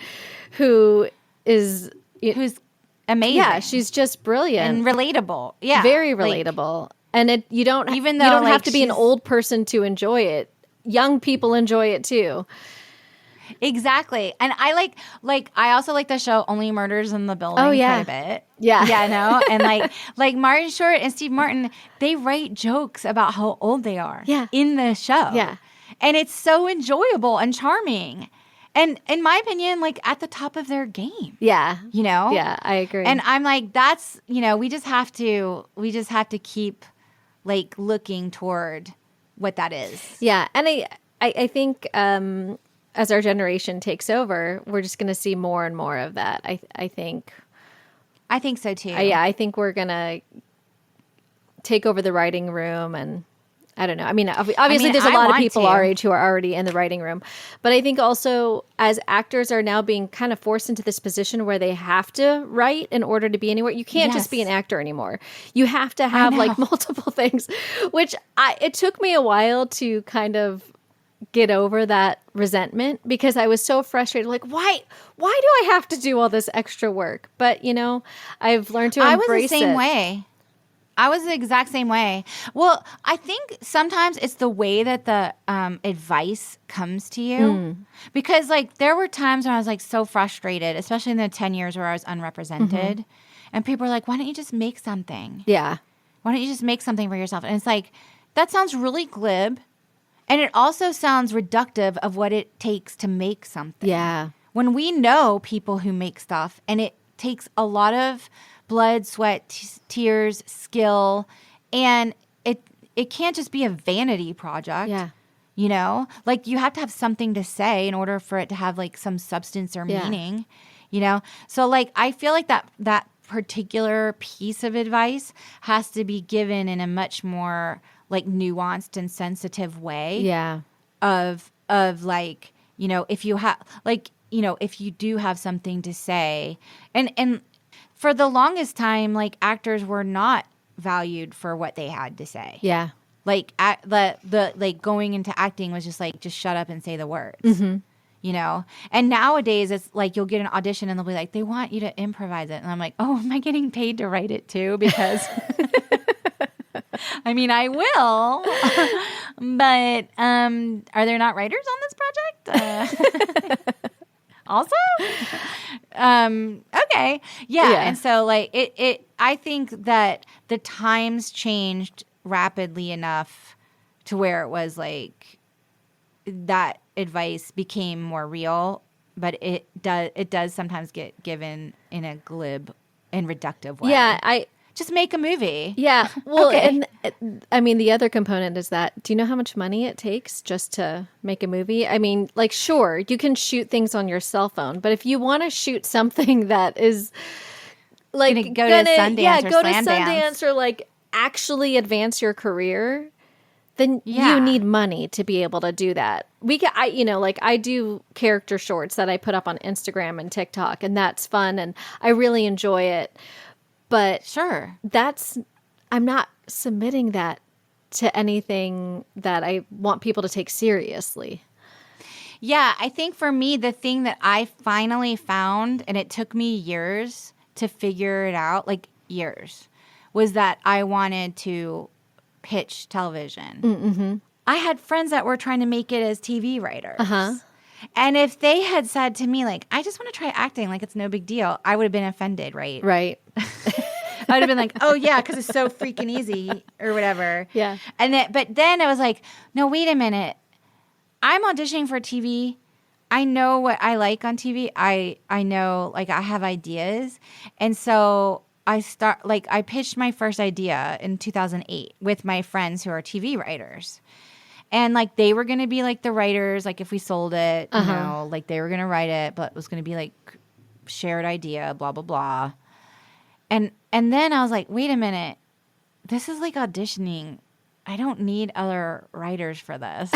who's
amazing.
Yeah, she's just brilliant
and relatable. Yeah,
very relatable. And you don't have to be an old person to enjoy it. Young people enjoy it too.
Exactly. And I I also like the show Only Murders in the Building quite a bit. Yeah. Yeah, no. And like Martin Short and Steve Martin, they write jokes about how old they are in the show. Yeah. And it's so enjoyable and charming. And in my opinion, like at the top of their game. Yeah. You know?
Yeah, I agree.
And I'm like, that's, we just have to keep like looking toward what that is.
Yeah. And I think as our generation takes over, we're just going to see more and more of that. I think
so too.
I think we're going to take over the writing room and I don't know. I mean, obviously there's a
I
lot of
want
people
to.
our age who are already in the writing room. But I think also as actors are now being kind of forced into this position where they have to write in order to be anywhere. You can't just be an actor anymore. You have to have like multiple things, which it took me a while to kind of get over that resentment because I was so frustrated. Like, why do I have to do all this extra work? But, you know, I've learned to embrace it.
I was the same way. I was the exact same way. Well, I think sometimes it's the way that the advice comes to you. Because, like, there were times when I was, like, so frustrated, especially in the 10 years where I was unrepresented. And people were like, why don't you just make something?
Yeah.
Why don't you just make something for yourself? And it's like, that sounds really glib. And it also sounds reductive of what it takes to make something.
Yeah.
When we know people who make stuff, and it takes a lot of blood, sweat, tears, skill, and it can't just be a vanity project.
Yeah.
You know? Like, you have to have something to say in order for it to have, like, some substance or meaning. You know? So, like, I feel like that particular piece of advice has to be given in a much more, like, nuanced and sensitive way.
Yeah.
Of like, you know, if you have, like, you know, if you do have something to say, and for the longest time, like, actors were not valued for what they had to say.
Yeah.
Like, the like going into acting was just like, just shut up and say the words. You know? And nowadays it's like you'll get an audition and they'll be like, they want you to improvise it. And I'm like, oh, am I getting paid to write it too? Because I mean, I will. But are there not writers on this project? Also? Okay. Yeah. And so, like, I think that the times changed rapidly enough to where it was like that advice became more real, but it does sometimes get given in a glib and reductive way.
Yeah,
just make a movie.
Yeah. Well,
Okay.
and I mean, the other component is that, do you know how much money it takes just to make a movie? I mean, like, sure, you can shoot things on your cell phone, but if you want to shoot something that is like
go to Sundance or
go to
Slam Dance.
Sundance or like actually advance your career, then you need money to be able to do that. I do character shorts that I put up on Instagram and TikTok, and that's fun, and I really enjoy it. But
Sure.
I'm not submitting that to anything that I want people to take seriously.
Yeah, I think for me, the thing that I finally found, and it took me years to figure it out, like years, was that I wanted to pitch television. Mm-hmm. I had friends that were trying to make it as TV writers.
Uh-huh.
And if they had said to me, like, I just want to try acting, like it's no big deal, I would have been offended, right?
Right.
I would have been like, oh, yeah, because it's so freaking easy or whatever.
Yeah.
But then I was like, no, wait a minute. I'm auditioning for TV. I know what I like on TV. I know, like, I have ideas. And so I pitched my first idea in 2008 with my friends who are TV writers. And, like, they were going to be, like, the writers, like, if we sold it, you know, like, they were going to write it, but it was going to be, like, shared idea, blah, blah, blah. And then I was like, wait a minute. This is like auditioning. I don't need other writers for this.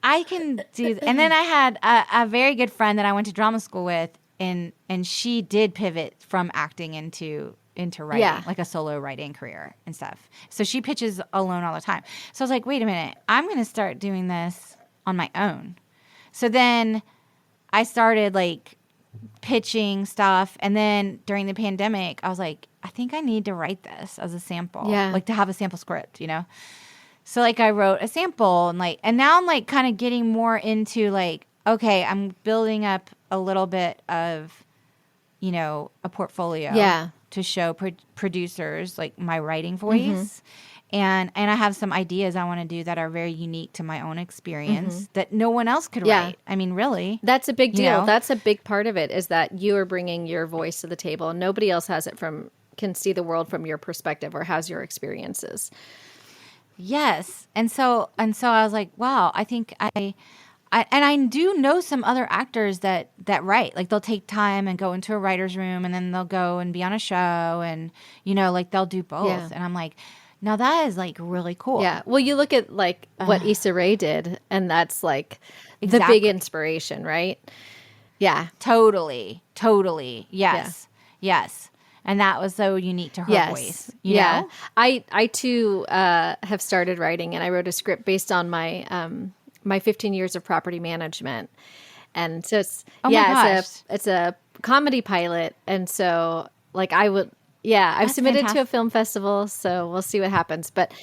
I can do and then I had a very good friend that I went to drama school with, and she did pivot from acting into writing, like a solo writing career and stuff. So she pitches alone all the time. So I was like, wait a minute, I'm going to start doing this on my own. So then I started, like, pitching stuff, and then during the pandemic, I was like, I think I need to write this as a sample, like to have a sample script, you know. So, like, I wrote a sample, and now I'm, like, kind of getting more into, like, okay, I'm building up a little bit of, you know, a portfolio to show producers, like, my writing voice. And I have some ideas I want to do that are very unique to my own experience that no one else could write. I mean, really.
That's a big deal.
You know?
That's a big part of it, is that you are bringing your voice to the table, and nobody else can see the world from your perspective or has your experiences.
Yes. And so I was like, wow, I think I do know some other actors that write. Like they'll take time and go into a writer's room and then they'll go and be on a show and, like they'll do both.
Yeah.
And I'm like, now that is like really cool.
Yeah. Well, you look at like what Issa Rae did, and that's like the
Exactly.
big inspiration, right? Yeah.
Totally. Yes. Yes. And that was so unique to her voice. You know?
I too have started writing, and I wrote a script based on my 15 years of property management. And so it's it's a comedy pilot, and so like I've submitted to a film festival, so we'll see what happens. But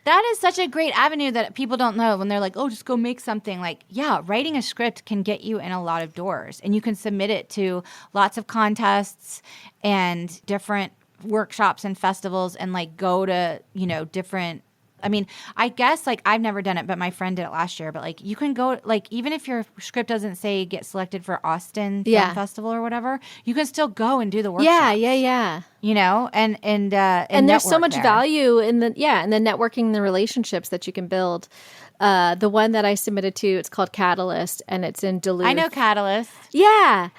that is such a great avenue that people don't know when they're like, oh, just go make something. Like, yeah, writing a script can get you in a lot of doors, and you can submit it to lots of contests and different workshops and festivals and like go to, different. I mean, I guess like I've never done it, but my friend did it last year. But like you can go, like even if your script doesn't say get selected for Austin Film Festival or whatever, you can still go and do the workshop.
Yeah.
And
there's so much value in the networking, the relationships that you can build. The one that I submitted to, it's called Catalyst, and it's in Duluth.
I know Catalyst.
Yeah.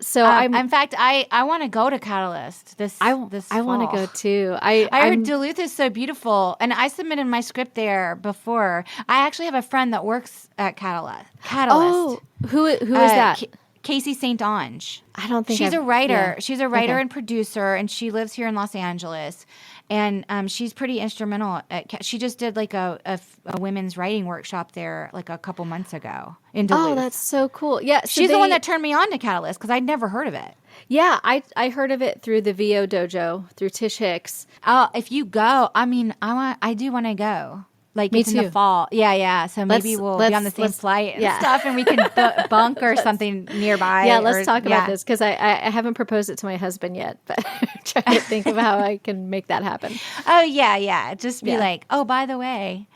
So
in fact, I want to go to Catalyst this
I
fall.
want to go too.
I heard Duluth is so beautiful, and I submitted my script there before. I actually have a friend that works at Catalyst.
Oh, who is that?
Casey St. Ange.
I don't think
she's a writer.
Yeah.
She's a writer and producer, and she lives here in Los Angeles. And she's pretty instrumental. She just did like a women's writing workshop there like a couple months ago in Duluth.
Oh, that's so cool. Yeah, so
she's the one that turned me on to Catalyst because I'd never heard of it.
Yeah, I heard of it through the VO Dojo through Tish Hicks.
Oh, if you go, I mean, I do want to go. Like
Me
it's
too.
in the fall. Yeah. So maybe we'll be on the same flight and stuff, and we can bunk or something nearby.
Yeah, let's talk about this because I haven't proposed it to my husband yet, but I'm trying to think of how I can make that happen.
Oh, yeah. Just be like, oh, by the way,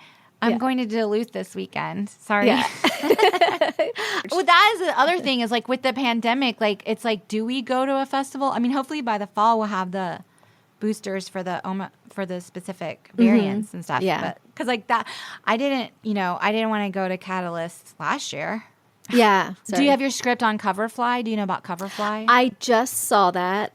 I'm going to Duluth this weekend. Sorry. Yeah. Well, that is the other thing is like with the pandemic, like it's like, do we go to a festival? I mean, hopefully by the fall we'll have the boosters for the specific variants and stuff.
Yeah.
Because like that, I didn't want to go to Catalyst last year.
Yeah.
Do you have your script on Coverfly? Do you know about Coverfly?
I just saw that.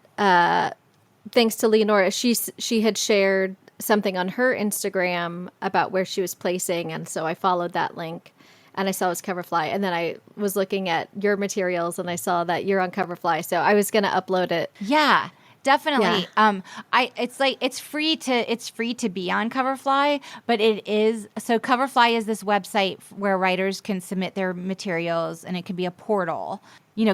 Thanks to Leonora, she had shared something on her Instagram about where she was placing, and so I followed that link. And I saw it was Coverfly, and then I was looking at your materials, and I saw that you're on Coverfly, so I was going to upload it.
Yeah. Definitely.
Yeah.
It's free to be on Coverfly, but Coverfly is this website where writers can submit their materials, and it can be a portal,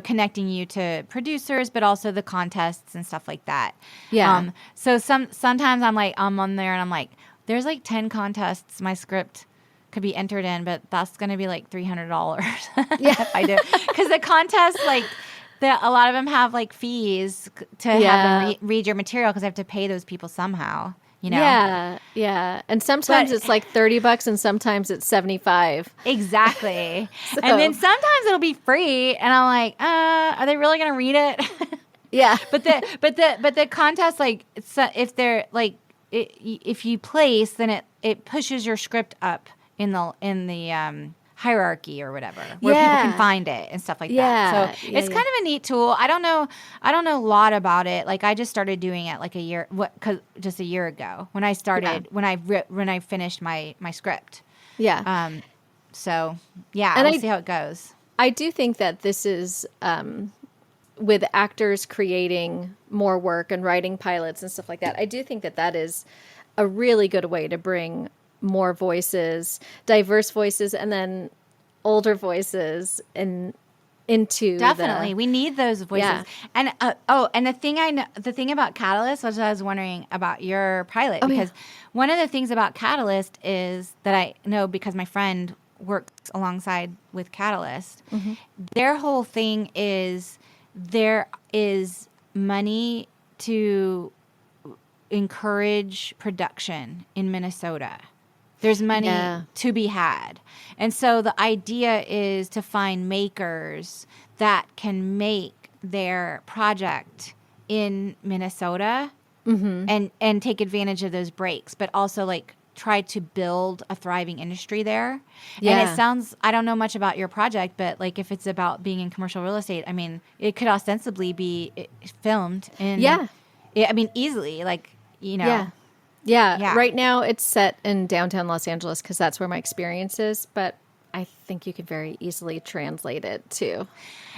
connecting you to producers, but also the contests and stuff like that.
Yeah.
So sometimes I'm on there and I'm like, there's like 10 contests my script could be entered in, but that's going to be like $300 if I do. Because the contest, like, a lot of them have like fees to have them read your material because I have to pay those people somehow,
Yeah. And sometimes it's like $30 and sometimes it's $75.
Exactly. And then sometimes it'll be free and I'm like, are they really going to read it?
Yeah.
But the contest, like, if they're like, if you place, then it pushes your script up in the hierarchy or whatever, where people can find it and stuff like that. So it's kind of a neat tool. I don't know a lot about it. Like I just started doing it like just a year ago when I started when I finished my script.
Yeah.
So yeah,
and
we'll see how it goes.
I do think that this is with actors creating more work and writing pilots and stuff like that. I do think that is a really good way to bring more voices, diverse voices, and then older voices into
definitely we need those voices. And and the thing about Catalyst, which I was wondering about your pilot, because one of the things about Catalyst is that I know because my friend works alongside with Catalyst. Mm-hmm. Their whole thing is there is money to encourage production in Minnesota. There's money to be had. And so the idea is to find makers that can make their project in Minnesota and take advantage of those breaks, but also like try to build a thriving industry there.
Yeah.
And it sounds, I don't know much about your project, but like if it's about being in commercial real estate, I mean, it could ostensibly be filmed in, I mean, easily, like, you know.
Yeah. Right now it's set in downtown Los Angeles because that's where my experience is, but I think you could very easily it to.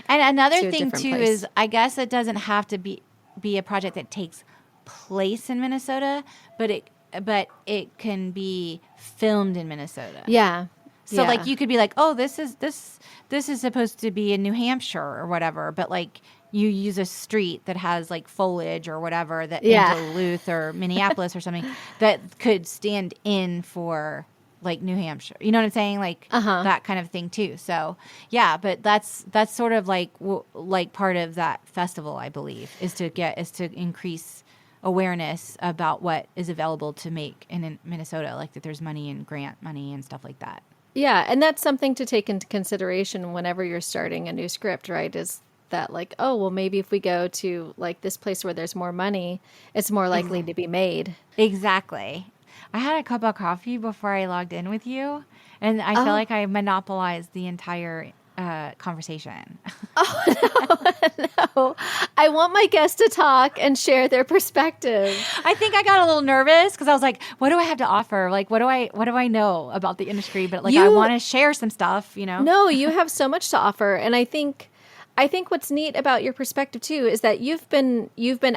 And another thing too
place.
is, I guess it doesn't have to be a project that takes place in Minnesota, but it can be filmed in Minnesota.
Yeah.
So like you could be like, oh, this is supposed to be in New Hampshire or whatever, but like you use a street that has like foliage or whatever that in Duluth or Minneapolis or something that could stand in for like New Hampshire. You know what I'm saying? Like that kind of thing too. So yeah, but that's sort of like part of that festival, I believe, is to increase awareness about what is available to make in Minnesota, like that there's money and grant money and stuff like that.
Yeah, and that's something to take into consideration whenever you're starting a new script, right? Is that like, oh, well, maybe if we go to like this place where there's more money, it's more likely to be made.
Exactly. I had a cup of coffee before I logged in with you, and I feel like I monopolized the entire conversation.
No. I want my guests to talk and share their perspective.
I think I got a little nervous because I was like, what do I have to offer? Like, what do I know about the industry? But like, I want to share some stuff, you know?
No, you have so much to offer. And I think what's neat about your perspective too is that you've been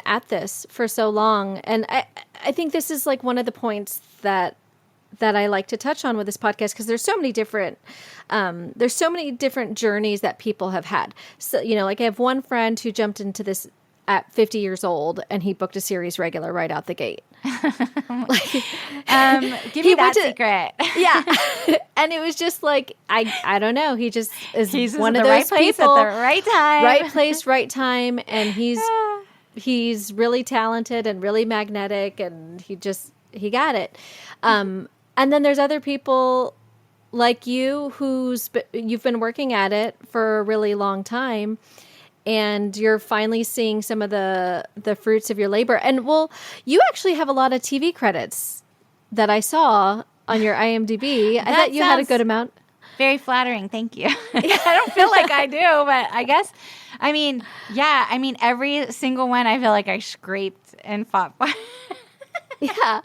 at this for so long. And I think this is like one of the points that I like to touch on with this podcast, because there's so many different journeys that people have had. So, you know, like I have one friend who jumped into this at 50 years old and he booked a series regular right out the gate.
Give me that secret.
Yeah. And it was just like, I don't know. He just is
he's
one
of
those
right place
people.
at the right time.
Right place, right time. And he's really talented and really magnetic, and he got it. And then there's other people like you you've been working at it for a really long time, and you're finally seeing some of the fruits of your labor. And well, you actually have a lot of TV credits that I saw on your IMDb. I thought you had a good amount.
Very flattering. Thank you. I don't feel like I do, but I guess, I mean, every single one I feel like I scraped and fought for.
Yeah.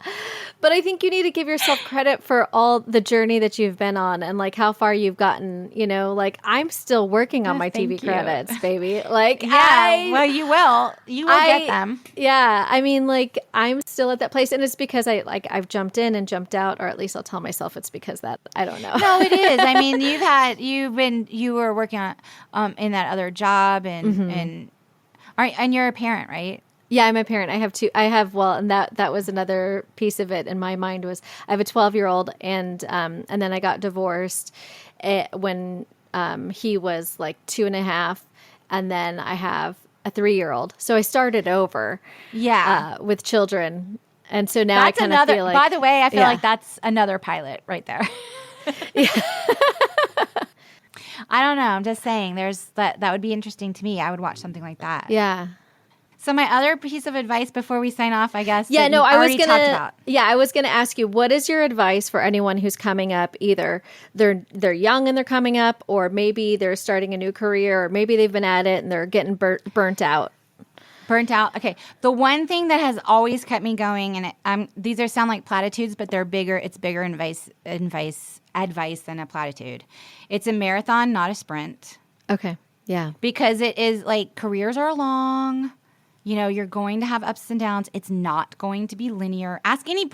But I think you need to give yourself credit for all the journey that you've been on and like how far you've gotten, you know, like I'm still working on my TV credits, baby. Like,
well, you will get them.
Yeah. I mean, like I'm still at that place, and it's because I've jumped in and jumped out, or at least I'll tell myself it's because that, I don't know.
No, it is. I mean, you were working on, in that other job and you're a parent, right?
Yeah, I'm a parent. And that was another piece of it in my mind was I have a 12-year-old, and then I got divorced when he was like 2.5, and then I have a 3-year-old. So I started over with children. And so now I kind of feel like...
By the way, I feel like that's another pilot right there. I don't know. I'm just saying that would be interesting to me. I would watch something like that.
Yeah.
So my other piece of advice before we sign off, I guess.
Yeah, no, I was
gonna
to ask you, what is your advice for anyone who's coming up? Either they're young and they're coming up, or maybe they're starting a new career, or maybe they've been at it and they're getting burnt out.
Burnt out. Okay. The one thing that has always kept me going, and these sound like platitudes, but they're bigger. It's bigger advice than a platitude. It's a marathon, not a sprint.
Okay. Yeah. Because
it is like careers are long. You know, you're going to have ups and downs. It's not going to be linear. Ask any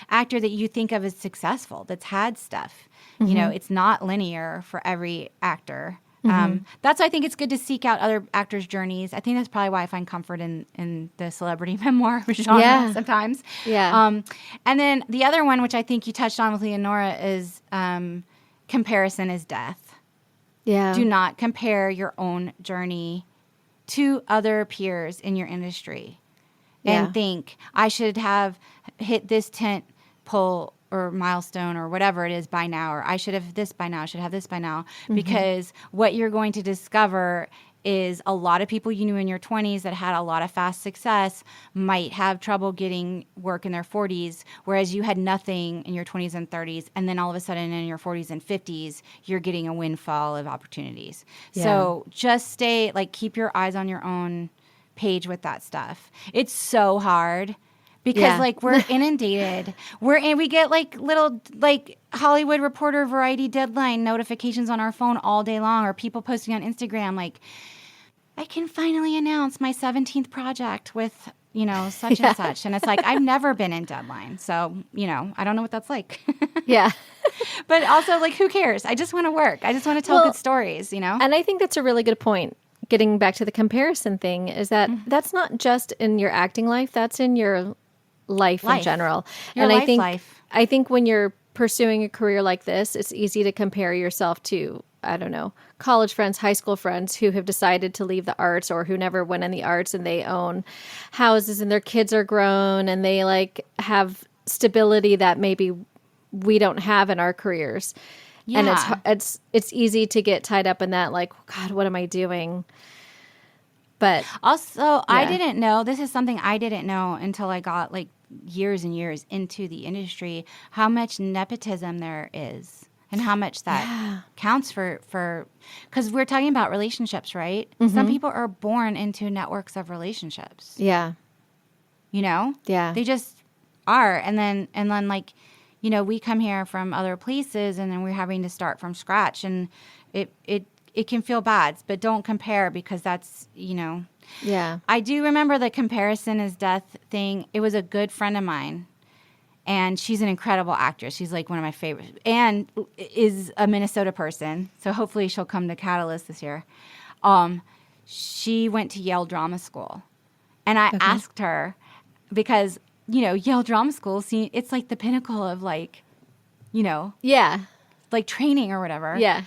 actor that you think of as successful that's had stuff. Mm-hmm. You know, it's not linear for every actor. Mm-hmm. That's why I think it's good to seek out other actors' journeys. I think that's probably why I find comfort in the celebrity memoir genre sometimes.
Yeah.
And then the other one, which I think you touched on with Leonora, is comparison is death.
Yeah.
Do not compare your own journey to other peers in your industry and think, I should have hit this tent pole or milestone or whatever it is by now, or I should have this by now, I should have this by now, because what you're going to discover is a lot of people you knew in your 20s that had a lot of fast success might have trouble getting work in their 40s, whereas you had nothing in your 20s and 30s, and then all of a sudden in your 40s and 50s, you're getting a windfall of opportunities.
Yeah.
So just keep your eyes on your own page with that stuff. It's so hard. Because we're inundated. We get little Hollywood Reporter Variety deadline notifications on our phone all day long, or people posting on Instagram I can finally announce my 17th project with such and such, and it's I've never been in deadline, so I don't know what that's like.
Yeah.
But also who cares? I just want to work. I just want to tell good stories. And
I think that's a really good point. Getting back to the comparison thing is that that's not just in your acting life; that's in your life in general.
Your
I think when you're pursuing a career like this, it's easy to compare yourself to, I don't know, college friends, high school friends who have decided to leave the arts or who never went in the arts, and they own houses and their kids are grown and they have stability that maybe we don't have in our careers. Yeah. And it's easy to get tied up in that, God, what am I doing? But
also, I didn't know, this is something I didn't know until I got years and years into the industry, how much nepotism there is and how much that counts for, because we're talking about relationships, right? Mm-hmm. Some people are born into networks of relationships.
Yeah.
Yeah. They just are. And then we come here from other places and then we're having to start from scratch, and it can feel bad, but don't compare, because that's,
Yeah.
I do remember the comparison is death thing. It was a good friend of mine, and she's an incredible actress. She's one of my favorites, and is a Minnesota person. So hopefully she'll come to Catalyst this year. She went to Yale Drama School, and I asked her because, Yale Drama School, it's the pinnacle of training or whatever.
Yeah.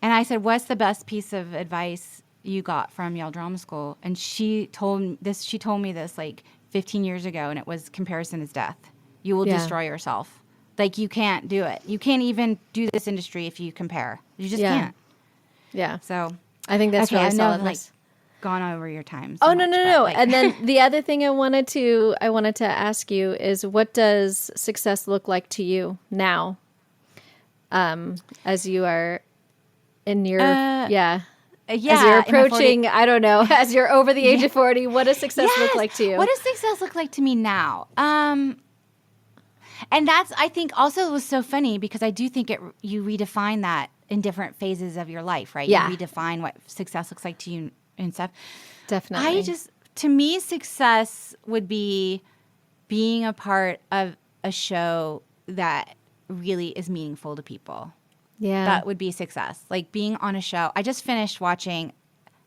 And I said, what's the best piece of advice you got from Yale Drama School? And she told me this 15 years ago, and it was, comparison is death. You will destroy yourself. You can't do it. You can't even do this industry if you compare. You just can't.
Yeah.
So
I think that's really solid advice.
Gone over your time.
So no. And then the other thing I wanted to ask you is, what does success look like to you now? As you are in your as you're approaching, I don't know, as you're over the age of 40, what does success look like to you?
What does success look like to me now? And that's, I think, also was so funny, because I do think you redefine that in different phases of your life, right?
Yeah.
You redefine what success looks like to you and stuff.
Definitely.
To me, success would be being a part of a show that really is meaningful to people.
Yeah.
That would be success. Being on a show. I just finished watching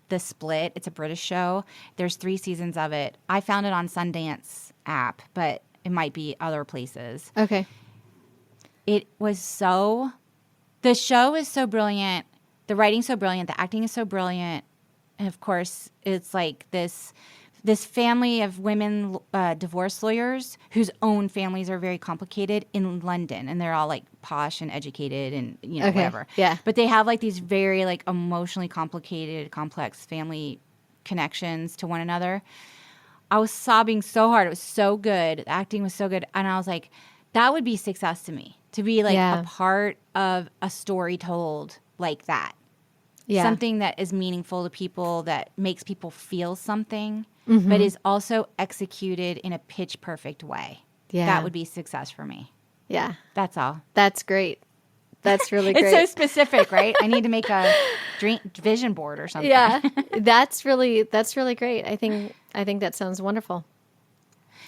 The Split. It's a British show. There's 3 seasons of it. I found it on Sundance app, but it might be other places.
Okay.
The show is so brilliant. The writing's so brilliant. The acting is so brilliant. And of course, it's this family of women divorce lawyers whose own families are very complicated in London, and they're all posh and educated and whatever.
Yeah.
But they have these very emotionally complicated, complex family connections to one another. I was sobbing so hard. It was so good. The acting was so good, and I was like, that would be success to me, to be a part of a story told like that. Yeah. Something that is meaningful to people, that makes people feel something. Mm-hmm. But is also executed in a pitch perfect way. Yeah. That would be success for me.
Yeah.
That's all.
That's great. That's really great.
It's so specific, right? I need to make a vision board or something.
Yeah. That's really great. I think that sounds wonderful.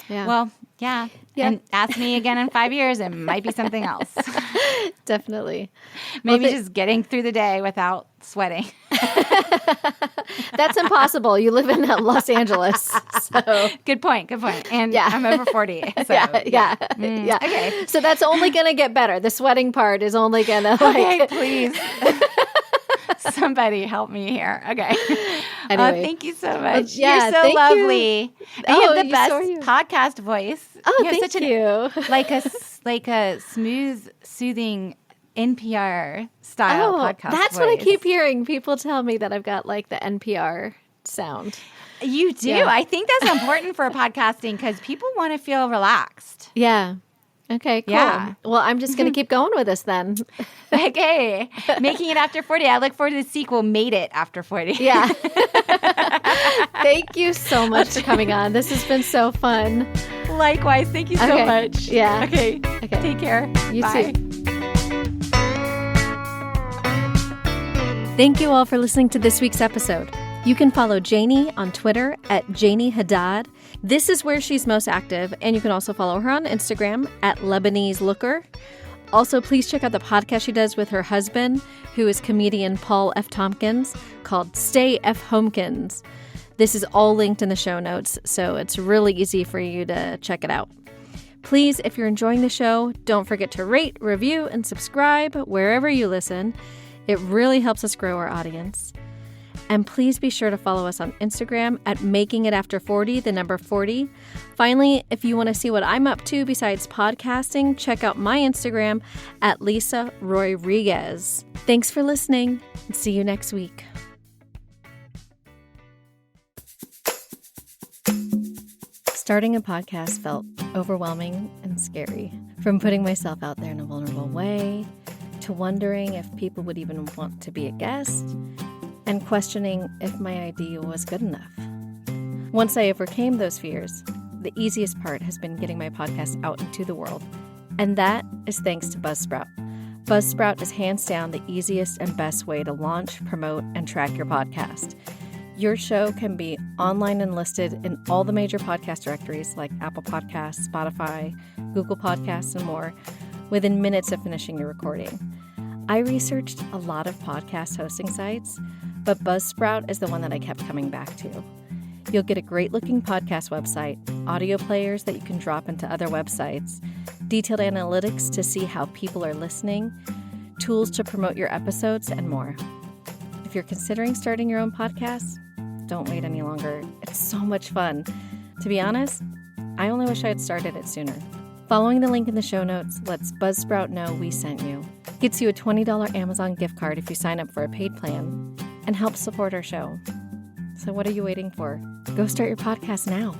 Yeah.
Well, yeah. And ask me again in 5 years, it might be something else.
Definitely.
Maybe just getting through the day without sweating.
That's impossible. You live in Los Angeles. So.
Good point. And I'm over 40. So,
yeah.
Okay.
So that's only going to get better. The sweating part is only going to
Okay, please. Somebody help me here. Okay.
Anyway.
Thank you so much.
Yeah,
You're so lovely.
You.
You have the best podcast voice.
Oh,
you have
thank you.
Like a smooth, soothing NPR style podcast
that's
voice.
what I keep hearing. People tell me that I've got like the NPR sound.
You do.
Yeah.
I think that's important for podcasting because people want to feel relaxed.
Yeah. Okay, cool.
Yeah.
Well, I'm just going to keep going with this then.
Okay. Making It After 40. I look forward to the sequel, Made It After 40.
Yeah. Thank you so much for coming on. This has been so fun.
Likewise. Thank you so much.
Yeah.
Okay. Take care.
You
Bye.
too. Thank you all for listening to this week's episode. You can follow Janie on Twitter at Janie Haddad. This is where she's most active, and you can also follow her on Instagram at Lebanese Looker. Also, please check out the podcast she does with her husband, who is comedian Paul F. Tompkins, called Stay F. Homekins. This is all linked in the show notes, so it's really easy for you to check it out. Please, if you're enjoying the show, don't forget to rate, review, and subscribe wherever you listen. It really helps us grow our audience. And please be sure to follow us on Instagram at Making It After 40, the number 40. Finally, if you want to see what I'm up to besides podcasting, check out my Instagram at Lisa Rodriguez. Thanks for listening, and see you next week. Starting a podcast felt overwhelming and scary. From putting myself out there in a vulnerable way, to wondering if people would even want to be a guest, and questioning if my idea was good enough. Once I overcame those fears, the easiest part has been getting my podcast out into the world. And that is thanks to Buzzsprout. Buzzsprout is hands down the easiest and best way to launch, promote, and track your podcast. Your show can be online and listed in all the major podcast directories like Apple Podcasts, Spotify, Google Podcasts, and more within minutes of finishing your recording. I researched a lot of podcast hosting sites, but Buzzsprout is the one that I kept coming back to. You'll get a great-looking podcast website, audio players that you can drop into other websites, detailed analytics to see how people are listening, tools to promote your episodes, and more. If you're considering starting your own podcast, don't wait any longer. It's so much fun. To be honest, I only wish I had started it sooner. Following the link in the show notes lets Buzzsprout know we sent you. Gets you a $20 Amazon gift card if you sign up for a paid plan, and helps support our show. So what are you waiting for? Go start your podcast now.